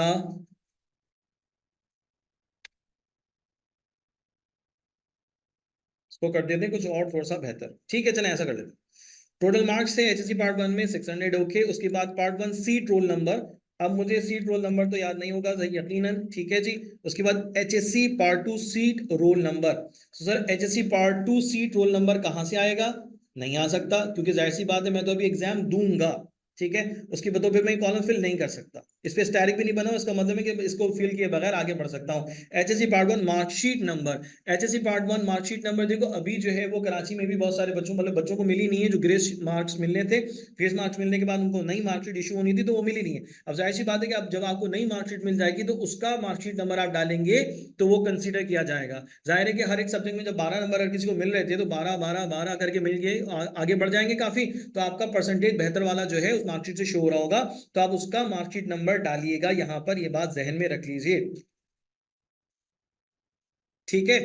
इसको कर देते हैं कुछ और थोड़ा सा बेहतर, ठीक है, चलें ऐसा कर लेते हैं। टोटल मार्क्स थे एचएससी पार्ट 1 में 600, ओके। उसके बाद पार्ट 1 सीट रोल नंबर अब मुझे सीट रोल नंबर तो याद नहीं होगा यकीनन, ठीक है जी। उसके बाद HSC part 2 seat roll number. तो sir HSC part 2 seat roll number कहाँ से आएगा? नहीं आ सकता, क्योंकि जाहिर सी बात है मैं तो अभी एग्जाम दूंगा, ठीक है। उसके बाद तो फिर मैं कॉलम फिल नहीं कर सकता, इस पे स्टैटिक भी नहीं बना, इसका मतलब है कि इसको फिल किए बगैर आगे बढ़ सकता हूँ। HSC part 1 marksheet number. HSC part 1 marksheet number देखो, अभी जो है वो कराची में भी बहुत सारे बच्चों, मतलब बच्चों को मिली नहीं है, जो ग्रेस मार्क्स मिलने थे। ग्रेस मार्क्स मिलने के बाद उनको नई मार्कशीट इशू होनी थी, तो वो मिली नहीं है। अब जाहिर सी बात है कि अब जब आपको नई मार्कशीट मिल जाएगी तो उसका मार्कशीट नंबर आप डालेंगे तो वो कंसीडर किया जाएगा। जाहिर है कि हर एक सब्जेक्ट में जब 12 नंबर अगर किसी को मिल रहे थे तो 12 12 12 करके मिल गए, आगे बढ़ जाएंगे काफी, तो आपका परसेंटेज बेहतर वाला जो है उस मार्कशीट से शो हो रहा होगा, तो आप उसका मार्कशीट नंबर डालिएगा यहाँ पर, ये बात जहन में रख लीजिए, ठीक है।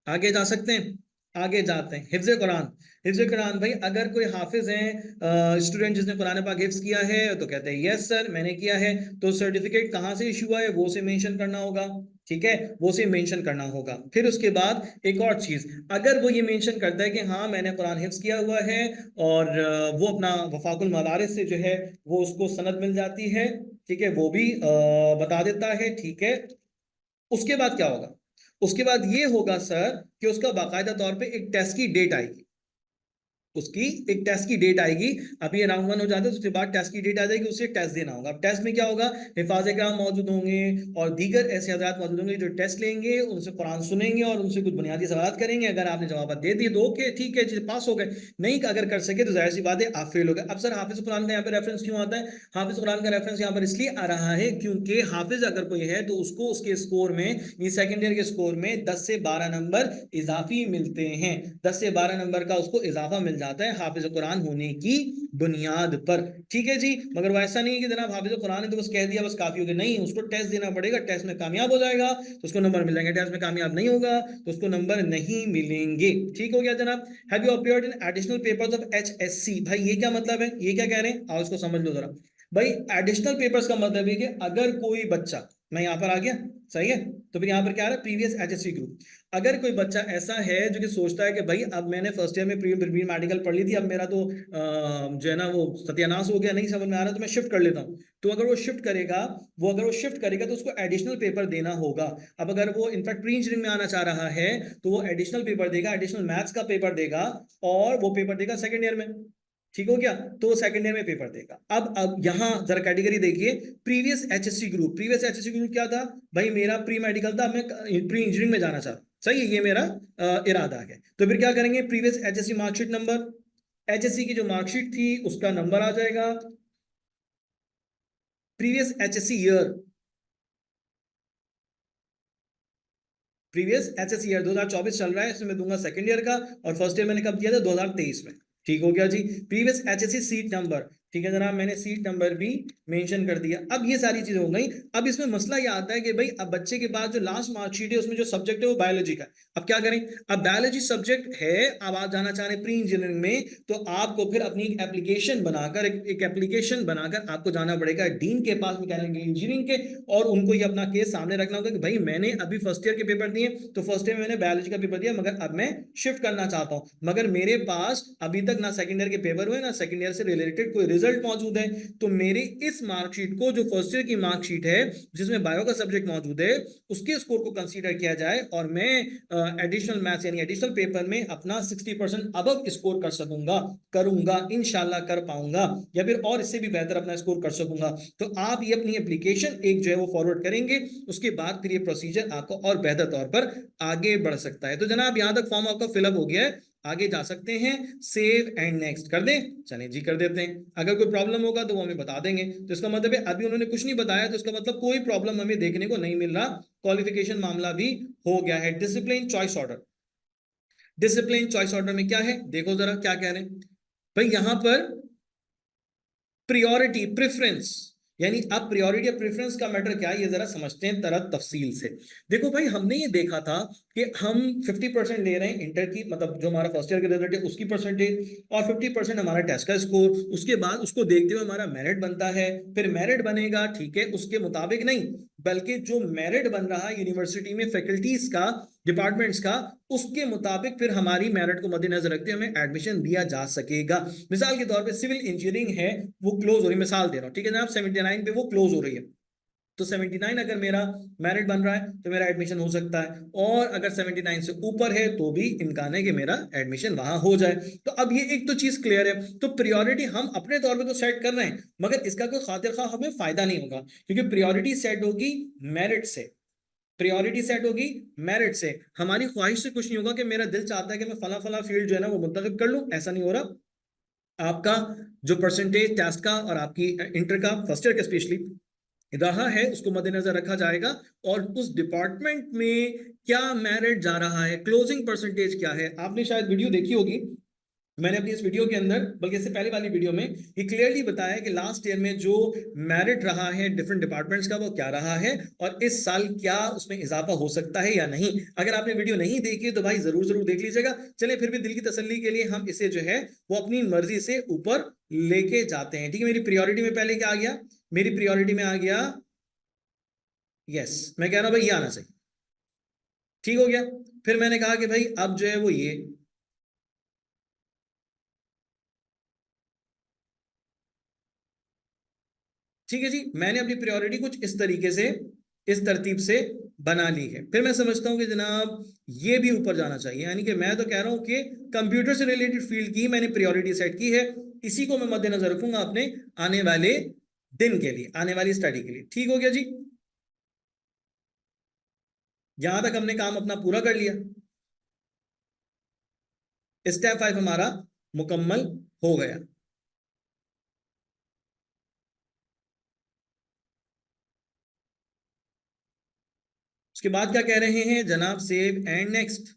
आगे जा सकते हैं, आगे जाते हैं। हिफ्ज कुरान। हिफ्ज कुरान भाई, अगर कोई हाफिज है स्टूडेंट जिसने कुरान पाक हिफ्ज किया है तो कहते हैं यस सर मैंने किया है, तो सर्टिफिकेट कहाँ से इशू हुआ है वो से मेंशन करना होगा, ठीक है, वो से मेंशन करना होगा। फिर उसके बाद एक और चीज, अगर वो ये मेंशन करता है कि हाँ मैंने कुरान हिफ्ज किया हुआ है, और वो अपना वफाकुल मदारिस से जो है वो उसको सनद मिल जाती है, ठीक है, वो भी बता देता है, ठीक है। उसके बाद क्या होगा? उसके बाद ये होगा सर कि उसका बाकायदा तौर पे एक टेस्ट की डेट आएगी, उसकी एक टेस्ट की डेट आएगी। अब ये राउंड 1 हो जाता है तो उसके बाद टेस्ट की डेट आ जाएगी, उसे टेस्ट देना होगा। अब टेस्ट में क्या होगा? हिफाज कराम मौजूद होंगे और दीगर ऐसे हजरात मौजूद होंगे जो टेस्ट लेंगे, उनसे कुरान सुनेंगे और उनसे कुछ बुनियादी सवाल करेंगे। अगर आपने जवाब दे दिए तो ओके ठीक है जी, पास हो गए। नहीं अगर कर सके तो जाहिर सी बात है आप फेल हो गए। अब सर हाफिज कुरान का यहाँ पे रेफरेंस क्यों आता है? हाफिज कुरान का रेफरेंस यहाँ पर इसलिए आ रहा है क्योंकि हाफिज अगर कोई है तो उसको उसके स्कोर में, ये सेकेंड ईयर के स्कोर में 10 से 12 नंबर इजाफी मिलते हैं, 10 से 12 नंबर का उसको इजाफा मिल जाता है हाफिज कुरान होने की बुनियाद पर, ठीक है जी। मगर वो ऐसा नहीं है कि जनाब हाफिज कुरान है तो बस कह दिया बस काफी हो गया, नहीं, उसको टेस्ट देना पड़ेगा, टेस्ट में कामयाब हो जाएगा तो उसको नंबर मिल जाएंगे, टेस्ट में कामयाब नहीं होगा तो उसको नंबर नहीं मिलेंगे, ठीक हो गया जनाब। Have you appeared in additional papers of HSC? भाई ये क्या मतलब है, ये क्या कह रहे हैं, आओ इसको समझ लो जरा। भाई एडिशनल पेपर्स का मतलब है कि अगर कोई बच्चा, मैं यहां पर आ गया, सही है, तो फिर यहां पर क्या आ रहा है, प्रीवियस एचएससी ग्रुप। अगर कोई बच्चा ऐसा है जो कि सोचता है कि भाई अब मैंने फर्स्ट ईयर में प्री मेडिकल पढ़ ली थी, अब मेरा तो जो है ना वो सत्यानाश हो गया, नहीं समझ में आ रहा तो मैं शिफ्ट कर लेता हूँ, तो अगर वो शिफ्ट करेगा, तो उसको एडिशनल पेपर देना होगा। अब अगर वो इनफैक्ट प्री इंजीनियरिंग में आना चाह रहा है तो वो एडिशनल पेपर देगा, एडिशनल मैथ्स का पेपर देगा, और वो पेपर देगा सेकेंड ईयर में, ठीक हो गया, तो सेकंड ईयर में पेपर देगा। अब यहां जरा कैटेगरी देखिए, previous HSC group. Previous HSC group क्या था? भाई मेरा प्री मेडिकल था, मैं प्री इंजीनियरिंग में जाना चाहता, सही है, ये मेरा इरादा है। तो फिर क्या करेंगे, previous HSC marksheet number, HSC की जो मार्कशीट थी उसका नंबर आ जाएगा, previous HSC year, previous HSC year 2024 चल रहा है, इसमें मैं दूंगा सेकंड ईयर का, और फर्स्ट ईयर मैंने कब किया था, 2023 में, ठीक हो गया जी। प्रीवियस एचएससी सीट नंबर, ठीक है जनाब, मैंने सीट नंबर भी मेंशन कर दिया। अब ये सारी चीजें हो गई। अब इसमें मसला ये आता है कि भाई अब बच्चे के पास जो लास्ट मार्कशीट है उसमें जो सब्जेक्ट है वो बायोलॉजी का है। अब क्या करें? अब बायोलॉजी सब्जेक्ट है, अब आप जाना चाह रहे हैं प्री इंजीनियरिंग में, तो आपको फिर अपनी एप्लीकेशन बनाकर, एक एप्लीकेशन बनाकर आपको जाना पड़ेगा डीन के पास मैकेनिकल इंजीनियरिंग के, और उनको ये अपना केस सामने रखना होगा कि भाई मैंने अभी फर्स्ट ईयर के पेपर दिए, तो फर्स्ट ईयर में मैंने बायोलॉजी का पेपर दिया, मगर अब मैं शिफ्ट करना चाहता हूं, मगर मेरे पास अभी तक ना सेकंड ईयर के पेपर हुए ना सेकंड ईयर से रिलेटेड कोई रिजल्ट मौजूद है, तो मेरे इस मार्कशीट को, जो फर्स्ट ईयर की मार्कशीट है जिसमें बायो का सब्जेक्ट मौजूद है, उसके स्कोर को कंसीडर किया जाए, और मैं एडिशनल मैथ्स यानी एडिशनल पेपर में अपना 60% अबव स्कोर कर सकूंगा, करूंगा, इंशाल्लाह कर पाऊंगा, या फिर और इससे भी बेहतर अपना स्कोर कर सकूंगा। तो आप ये अपनी एप्लीकेशन एक जो है वो फॉरवर्ड करेंगे, उसके बाद फिर ये प्रोसीजर आपको और बेहतर तौर पर आगे बढ़ सकता है। तो जनाब यहां तक फॉर्म आपका फिलअप हो गया है, आगे जा सकते हैं, सेव एंड नेक्स्ट कर दें, चलें जी कर देते हैं। अगर कोई प्रॉब्लम होगा तो वो हमें बता देंगे, तो इसका मतलब है अभी उन्होंने कुछ नहीं बताया, तो इसका मतलब कोई प्रॉब्लम हमें देखने को नहीं मिल रहा, क्वालिफिकेशन मामला भी हो गया है। Discipline choice order, discipline choice order में क्या है देखो जरा क्या कह रहे हैं भाई, यहां पर प्रियोरिटी प्रेफरेंस, यानी अब प्रियोरिटी या प्रेफरेंस का मैटर क्या है ये जरा समझते हैं तरह तफसील से। देखो भाई हमने ये देखा था कि हम 50% ले रहे हैं इंटर की, मतलब जो हमारा फर्स्ट ईयर का रिजल्ट है उसकी परसेंटेज, और 50% हमारा टेस्ट का स्कोर, उसके बाद उसको देखते हुए हमारा मेरिट बनता है, फिर मेरिट बनेगा, ठीक है, उसके मुताबिक नहीं बल्कि जो मेरिट बन रहा है यूनिवर्सिटी में फैकल्टीज का, डिपार्टमेंट्स का, उसके मुताबिक फिर हमारी मेरिट को मद्देनजर रखते हुए हमें एडमिशन दिया जा सकेगा। मिसाल के तौर पे सिविल इंजीनियरिंग है, वो क्लोज हो रही है, मिसाल दे रहा हूँ, ठीक है जनाब, 79 पे वो क्लोज हो रही है, तो 79 अगर मेरा मेरिट बन रहा है तो मेरा एडमिशन हो सकता है, और अगर 79 से ऊपर है तो भी इम्कान है कि मेरा एडमिशन वहां हो जाए। तो अब ये एक तो चीज क्लियर है, तो प्रायोरिटी हम अपने तौर पे तो सेट कर रहे हैं, मगर इसका कोई खातिर खा हमें फायदा नहीं होगा, क्योंकि प्रायोरिटी सेट होगी मेरिट से, प्रायोरिटी सेट होगी मेरिट से। हमारी ख्वाहिश से कुछ नहीं होगा कि मेरा दिल चाहता है कि मैं फला फला फील्ड जो है ना वो मुंतखब कर लूं, ऐसा नहीं हो रहा। आपका जो परसेंटेज टेस्ट का और आपकी इंटर का फर्स्ट ईयर का स्पेशली रहा है उसको मद्देनजर रखा जाएगा, और उस डिपार्टमेंट में क्या मेरिट जा रहा है, क्लोजिंग परसेंटेज क्या है। आपने शायद वीडियो देखी होगी, मैंने अपनी इस वीडियो के अंदर, बल्कि इससे पहले वाली वीडियो में ये क्लियरली बताया कि लास्ट ईयर में जो मेरिट रहा है डिफरेंट डिपार्टमेंट्स का वो क्या रहा है, और इस साल क्या उसमें इजाफा हो सकता है या नहीं। अगर आपने वीडियो नहीं देखी तो भाई जरूर जरूर देख लीजिएगा। चले फिर भी दिल की तसल्ली के लिए हम इसे जो है वो अपनी मर्जी से ऊपर लेके जाते हैं। ठीक है, मेरी प्रायोरिटी में पहले क्या आ गया, मेरी प्रायोरिटी में आ गया, यस, मैं कह रहा हूं भाई ये आना चाहिए, ठीक हो गया। फिर मैंने कहा कि भाई अब जो है वो ये, ठीक है जी, मैंने अपनी प्रायोरिटी कुछ इस तरीके से, इस तरतीब से बना ली है। फिर मैं समझता हूं कि जनाब ये भी ऊपर जाना चाहिए, यानी कि मैं तो कह रहा हूं कि कंप्यूटर से रिलेटेड फील्ड की मैंने प्रायोरिटी सेट की है, इसी को मैं मद्देनजर रखूंगा अपने आने वाले दिन के लिए, आने वाली स्टडी के लिए। ठीक हो गया जी, यहां तक हमने काम अपना पूरा कर लिया, स्टेप 5 हमारा मुकम्मल हो गया। उसके बाद क्या कह रहे हैं जनाब, सेव एंड नेक्स्ट।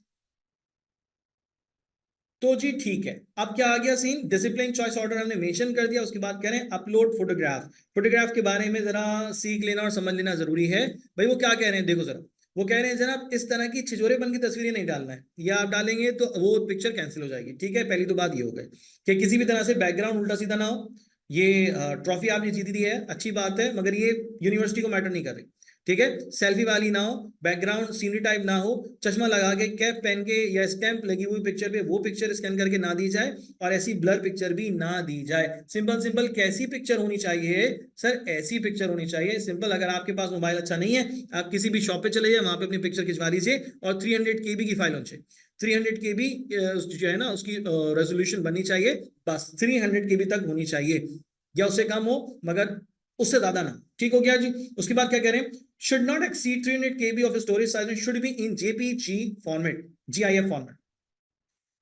तो जी ठीक है, अब क्या आ गया सीन, डिसिप्लिन चॉइस ऑर्डर हमने मेंशन कर दिया। उसके बाद कह रहे हैं अपलोड फोटोग्राफ। फोटोग्राफ के बारे में जरा सीख लेना और समझ लेना जरूरी है। भाई वो क्या कह रहे हैं देखो जरा, वो कह रहे हैं जनाब इस तरह की छिछोरेपन की तस्वीरें नहीं डालना है, या आप डालेंगे तो वो पिक्चर कैंसिल हो जाएगी। ठीक है, पहली तो बात ये हो गई कि किसी भी तरह से बैकग्राउंड उल्टा सीधा ना हो। ये ट्रॉफी आपने जीती दी है, अच्छी बात है, मगर ये यूनिवर्सिटी को मैटर नहीं कर रही। ठीक है, सेल्फी वाली ना हो, बैकग्राउंड सीनरी टाइप ना हो, चश्मा लगा के कैप पहन के या स्टैंप लगी हुई पिक्चर पे वो पिक्चर स्कैन करके ना दी जाए, और ऐसी ब्लर पिक्चर भी ना दी जाए। सिंपल सिंपल कैसी पिक्चर होनी चाहिए सर, ऐसी पिक्चर होनी चाहिए सिंपल। अगर आपके पास मोबाइल अच्छा नहीं है, आप किसी भी शॉप पे चले जाइए, वहां पे अपनी पिक्चर खिंचवा लीजिए, और 300 KB की फाइल होनी चाहिए, 300 KB जो है ना उसकी रेजोल्यूशन बननी चाहिए, बस 300 KB तक होनी चाहिए, या उससे कम हो मगर उससे ज्यादा ना। ठीक हो गया जी। उसके बाद क्या कह रहे हैं, should not exceed 300 KB of storage size and should be in JPG format, GIF format.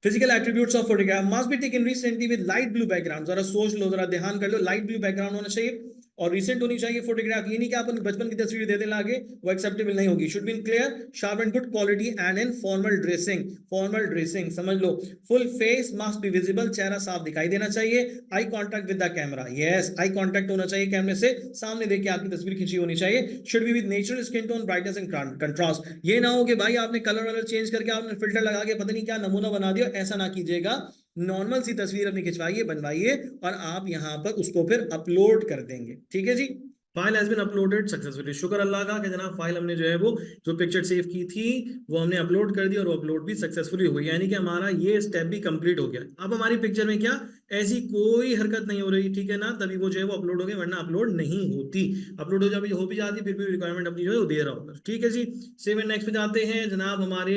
Physical attributes of photograph must be taken recently with light blue background. जरा सोच लो, जरा ध्यान कर लो, लाइट ब्लू बैकग्राउंड होना चाहिए और रिसेंट होनी चाहिए फोटोग्राफ। ये नहीं कि अपन बचपन की तस्वीर दे देना आगे, वो एक्सेप्टेबल नहीं होगी। Should be in clear sharp and good quality and in formal dressing, formal dressing समझ लो। Full face must be visible, चेहरा साफ दिखाई देना चाहिए। Eye contact with the camera, yes eye contact होना चाहिए कैमरे से, सामने देख के आपकी तस्वीर खींची होनी चाहिए। Should be with natural skin tone, brightness and contrast. ये ना हो कि भाई आपने कलर वलर चेंज करके आपने फिल्टर लगा के पता नहीं क्या नमूना बना दिया, ऐसा ना कीजिएगा। नॉर्मल सी तस्वीर अपनी खिंचवाइए, बनवाइए, और आप यहां पर उसको फिर अपलोड कर देंगे। ठीक है जी, file has been uploaded successfully. शुक्र अल्लाह का कि जनाब फाइल हमने जो है वो जो पिक्चर सेव की थी वो हमने अपलोड कर दी, और वो अपलोड भी सक्सेसफुली हुई, यानी कि हमारा ये स्टेप भी कंप्लीट हो गया। अब हमारी पिक्चर में क्या ऐसी कोई हरकत नहीं हो रही, ठीक है ना, तभी वो जो है वो अपलोड हो गया, वरना अपलोड नहीं होती। अपलोड हो भी जाती फिर भी रिक्वायरमेंट अपनी जो है वो दे रहा होगा। ठीक है जी, सेव एंड नेक्स्ट पे जाते हैं जनाब। हमारे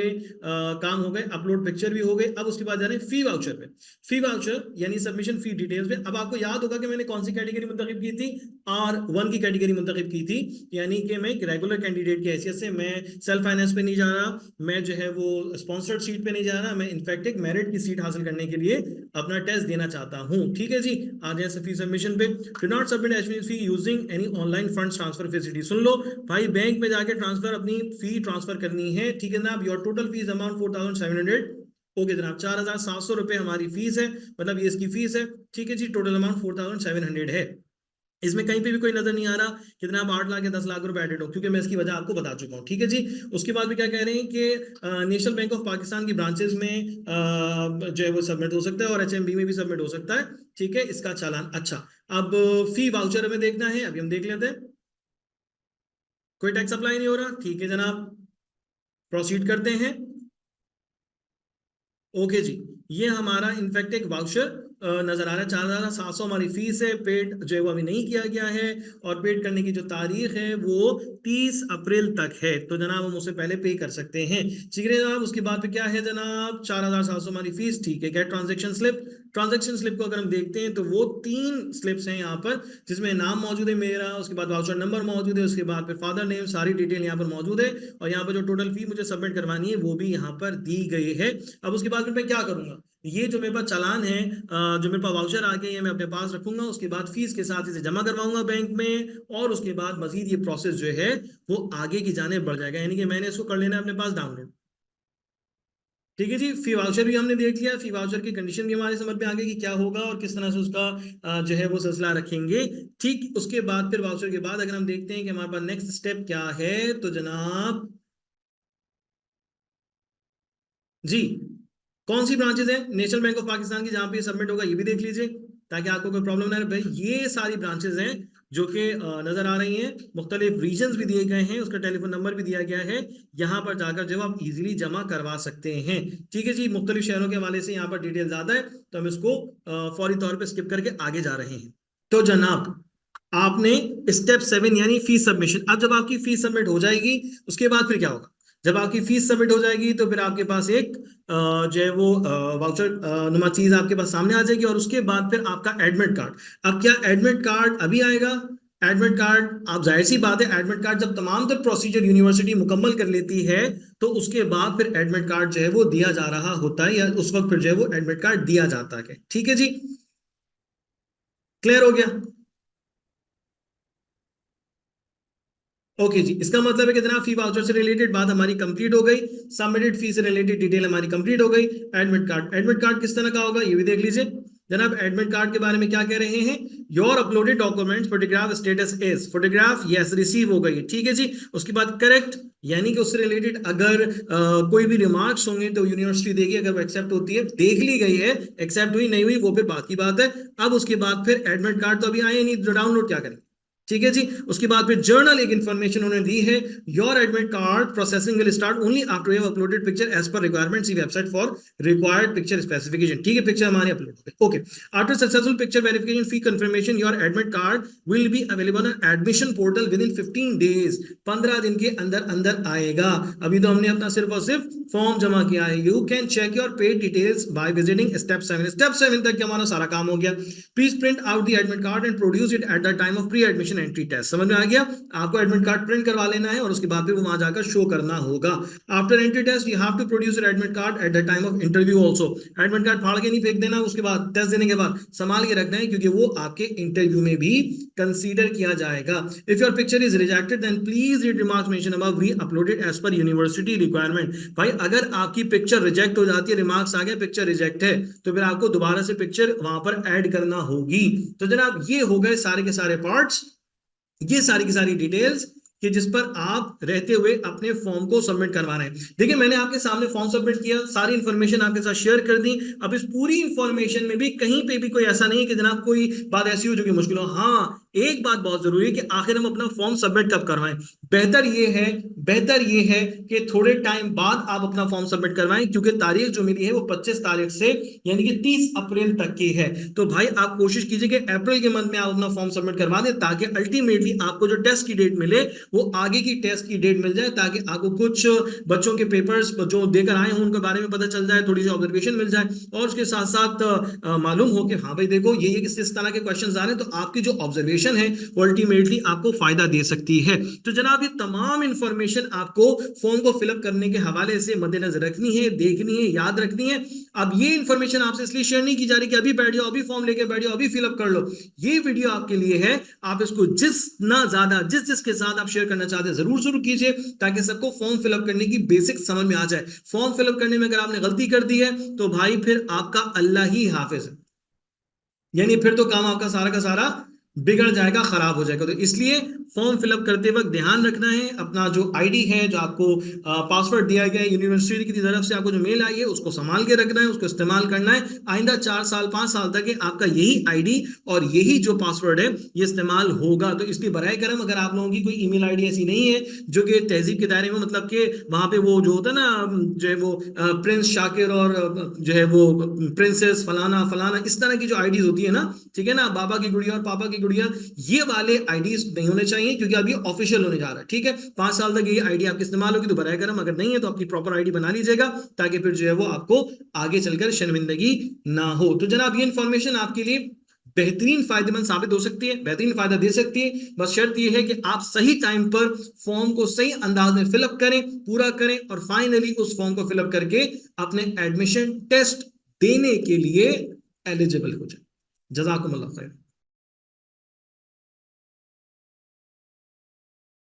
काम हो गए, अपलोड पिक्चर भी हो गए। अब उसके बाद जा रहे हैं फी वाउचर पे। फी वाउचर यानी सबमिशन फी डिटेल्स पे। अब आपको याद होगा कि मैंने कौन सी कैटेगरी मुंतखब की थी, R1 की कैटेगरी मुंतखब की थी, यानी कि मैं एक रेगुलर कैंडिडेट की हैसियत से, मैं सेल्फ फाइनेंस पे नहीं जा रहा, मैं जो है वो स्पॉन्सर्ड सीट पे नहीं जा रहा, मैं इनफैक्ट एक मेरिट की सीट हासिल करने के लिए अपना टेस्ट देना चाहता हूं। ठीक है जी, आ जाए फी सबमिशन पे। Do not submit admission fee using any online fund transfer facility. सुन लो भाई, बैंक में जाके ट्रांसफर अपनी फी ट्रांसफर करनी है, ठीक है ना। Your total fees amount 4700, okay जनाब, 4700 रुपए हमारी फीस है, मतलब ये इसकी फीस है। ठीक है जी, टोटल अमाउंट 4700 है। इसमें कहीं पे भी कोई नजर नहीं आ रहा कि जनाब 8 लाख या 10 लाख रुपए एडेड हो, क्योंकि मैं इसकी वजह आपको बता चुका हूँ। ठीक है जी, उसके बाद भी क्या कह रहे हैं कि नेशनल बैंक ऑफ पाकिस्तान की ब्रांचेस में जो है वो सबमिट हो सकता है, और HMB में भी सबमिट हो सकता है। ठीक है, इसका चालान। अच्छा, अब फी वाउचर हमें देखना है, अभी हम देख लेते हैं। कोई टैक्स अप्लाई नहीं हो रहा, ठीक है जनाब, प्रोसीड करते हैं। ओके जी, ये हमारा इनफैक्ट एक वाउचर नजर आ रहा है। 4,700 हमारी फीस है, पेड जो है वो अभी नहीं किया गया है, और पेड करने की जो तारीख है वो 30 अप्रैल तक है, तो जनाब हम उससे पहले पे कर सकते हैं। ठीक है जनाब, उसके बाद पे क्या है जनाब, 4,700 हमारी फीस, ठीक है। Get transaction slip, transaction slip को अगर हम देखते हैं तो वो 3 स्लिप्स हैं यहाँ पर, जिसमें नाम मौजूद है मेरा, उसके बाद वाउचर नंबर मौजूद है, उसके बाद फिर फादर नेम, सारी डिटेल यहाँ पर मौजूद है, और यहाँ पर जो टोटल फी मुझे सबमिट करवानी है वो भी यहाँ पर दी गई है। अब उसके बाद फिर मैं क्या करूंगा, ये जो मेरे पास चालान है, जो मेरे पास वाउचर आ गए हैं, मैं अपने पास रखूंगा, उसके बाद फीस के साथ इसे जमा करवाऊंगा बैंक में, और उसके बाद मजीद ये प्रोसेस जो है वो आगे की जाने बढ़ जाएगा, यानी कि मैंने इसको कर लेना है अपने पास डाउनलोड। ठीक है जी, फी वाउचर भी हमने देख लिया, फी वाउचर की कंडीशन भी हमारे समझ में आ गई कि क्या होगा और किस तरह से उसका जो है वो सिलसिला रखेंगे। ठीक, उसके बाद फिर वाउचर के बाद अगर हम देखते हैं कि हमारे पास नेक्स्ट स्टेप क्या है, तो जनाब जी, कौन सी ब्रांचेस हैं नेशनल बैंक ऑफ पाकिस्तान की जहां पे सबमिट होगा, ये भी देख लीजिए ताकि आपको कोई प्रॉब्लम ना रहे। भाई ये सारी ब्रांचेस हैं जो कि नजर आ रही हैं, मुख्तलिफ रीजन भी दिए गए हैं, उसका टेलीफोन नंबर भी दिया गया है, यहाँ पर जाकर जो आप इजीली जमा करवा सकते हैं। ठीक है जी, मुख्तलिफ शहरों के हवाले से यहाँ पर डिटेल ज्यादा है, तो हम इसको फौरी तौर पर स्किप करके आगे जा रहे हैं। तो जनाब, आपने स्टेप 7 यानी फीस सबमिशन, अब जब आपकी फीस सबमिट हो जाएगी उसके बाद फिर क्या होगा, जब आपकी फीस सबमिट हो जाएगी तो फिर आपके पास एक जो है वो वाउचर नुमा चीज आपके पास सामने आ जाएगी, और उसके बाद फिर आपका एडमिट कार्ड। अब क्या एडमिट कार्ड अभी आएगा? एडमिट कार्ड, आप जाहिर सी बात है, एडमिट कार्ड जब तमाम तर प्रोसीजर यूनिवर्सिटी मुकम्मल कर लेती है तो उसके बाद फिर एडमिट कार्ड जो है वो दिया जा रहा होता है, या उस वक्त फिर जो है वो एडमिट कार्ड दिया जाता है। ठीक है जी, क्लियर हो गया? ओके जी, इसका मतलब है कि जनाब फी वाउचर से रिलेटेड बात हमारी कंप्लीट हो गई, सबमिटेड फी से रिलेटेड डिटेल हमारी कंप्लीट हो गई। एडमिट कार्ड, एडमिट कार्ड किस तरह का होगा ये भी देख लीजिए जनाब। एडमिट कार्ड के बारे में क्या कह रहे हैं, your uploaded document photograph status is, photograph yes receive हो गई, ठीक है जी। उसके बाद करेक्ट, यानी कि उससे रिलेटेड अगर कोई भी रिमार्क्स होंगे तो यूनिवर्सिटी देगी, अगर वो एक्सेप्ट होती है, देख ली गई है, एक्सेप्ट हुई नहीं हुई वो फिर बात की बात है। अब उसके बाद फिर एडमिट कार्ड तो अभी आए नहीं, तो डाउनलोड क्या करें, ठीक है जी। उसके बाद फिर जर्नल एक इंफॉर्मेशन उन्होंने दी है, your admit card processing will start only after you have uploaded picture as per requirement, see website for required picture specification, ठीक है, पिक्चर हमारे अपलोड हो गए। Okay, after successful picture verification fee confirmation your admit card will be available on admission portal within 15 days, 15 दिन के अंदर अंदर आएगा। अभी तो हमने अपना सिर्फ और सिर्फ फॉर्म जमा किया है। You can check your paid details by visiting step 7, step 7 तक हमारा सारा काम हो गया। Please print out the admit card and produce it at the time of pre admission entry test, समझ में आ गया? आपको एडमिट कार्ड प्रिंट करवा लेना है और उसके बाद फिर वो वहां जाकर शो करना होगा। After entry test you have to produce your admit card at the time of interview also, admit card फाड़ के नहीं फेंक देना, उसके बाद टेस्ट देने के बाद संभाल के रखना है, क्योंकि वो आपके इंटरव्यू में भी कंसीडर किया जाएगा। If your picture is rejected then please read remarks mention above re uploaded as per university requirement. भाई अगर आपकी पिक्चर रिजेक्ट हो जाती है, रिमार्क्स आ गए पिक्चर रिजेक्ट है, तो फिर आपको दोबारा से पिक्चर वहां पर ऐड करना होगी। तो जनाब ये हो गए सारे के सारे पार्ट्स, ये सारी की सारी डिटेल्स कि जिस पर आप रहते हुए अपने फॉर्म को सबमिट करवा रहे हैं। देखिए मैंने आपके सामने फॉर्म सबमिट किया, सारी इंफॉर्मेशन आपके साथ शेयर कर दी। अब इस पूरी इंफॉर्मेशन में भी कहीं पे भी कोई ऐसा नहीं कि जनाब कोई बात ऐसी हो जो कि मुश्किल हो। हाँ, एक बात बहुत जरूरी है कि आखिर हम अपना फॉर्म सबमिट कब करवाएं। बेहतर ये है कि थोड़े टाइम बाद आप अपना फॉर्म सबमिट करवाएं, क्योंकि तारीख जो मिली है वो 25 तारीख से यानी कि 30 अप्रैल तक की है। तो भाई आप कोशिश कीजिए कि अप्रैल के मंथ में आप अपना फॉर्म सबमिट करवा दें, ताकि अल्टीमेटली आपको जो टेस्ट की डेट मिले वो आगे की टेस्ट की डेट मिल जाए, ताकि आपको कुछ बच्चों के पेपर्स जो देकर आए हों उनके बारे में पता चल जाए, थोड़ी सी ऑब्जर्वेशन मिल जाए, और उसके साथ साथ मालूम हो कि हाँ भाई देखो ये किस तरह के क्वेश्चंस आ रहे हैं, तो आपकी जो ऑब्जर्वेशन है वो अल्टीमेटली आपको फायदा दे सकती है। तो जनाब ये तमाम इंफॉर्मेशन आपको फॉर्म को फिलअप करने के हवाले से मद्देनजर रखनी है, देखनी है, याद रखनी है। अब ये इंफॉर्मेशन आपसे इसलिए शेयर नहीं की जा रही कि अभी बैठ जाओ, अभी फॉर्म लेके बैठ जाओ, अभी फिलअप कर लो। ये वीडियो आपके लिए है, आप इसको जितना ज्यादा जिसके साथ आप शेयर करना चाहते हैं जरूर कीजिए, ताकि सबको फॉर्म फिलअप करने की बेसिक समझ में आ जाए। फॉर्म फिलअप करने में अगर आपने गलती कर दी है तो भाई फिर आपका अल्लाह ही हाफिज है, यानी फिर तो काम आपका सारा का सारा बिगड़ जाएगा, खराब हो जाएगा। तो इसलिए फॉर्म फिलअप करते वक्त ध्यान रखना है, अपना जो आईडी है, जो आपको पासवर्ड दिया गया है यूनिवर्सिटी की तरफ से, आपको जो मेल आई है उसको संभाल के रखना है, उसको इस्तेमाल करना है। आइंदा 4 साल 5 साल तक आपका यही आईडी और यही जो पासवर्ड है ये इस्तेमाल होगा। तो इसलिए बराए करम अगर आप लोगों की कोई ईमेल आईडी ऐसी नहीं है जो कि तहजीब के दायरे में, मतलब कि वहां पे वो जो होता है ना, जो है वो प्रिंस शाकिर और जो है वो प्रिंसेस फलाना फलाना, इस तरह की जो आईडीज होती है ना, ठीक है ना, बाबा की गुड़िया और पापा की गुड़िया, ये वाले आईडीज नहीं होने चाहिए, क्योंकि अब ये ऑफिशियल होने जा रहा है। ठीक है, 5 साल तक ये आईडी आपकी इस्तेमाल होगी तो बराए करम, अगर नहीं है तो अपनी प्रॉपर आईडी बना लीजिएगा, ताकि फिर जो है वो आपको आगे चलकर शर्मिंदगी ना हो। तो जनाब ये इंफॉर्मेशन आपके लिए बेहतरीन फायदेमंद साबित हो सकती है, बेहतरीन फायदा दे सकती है। बस शर्त यह है कि आप सही टाइम पर फॉर्म को सही अंदाज में फिलअप करें, पूरा करें, और फाइनली उस फॉर्म को फिलअप करके अपने एडमिशन टेस्ट देने के लिए एलिजिबल हो जाए। जज़ाकुमुल्लाह खैर।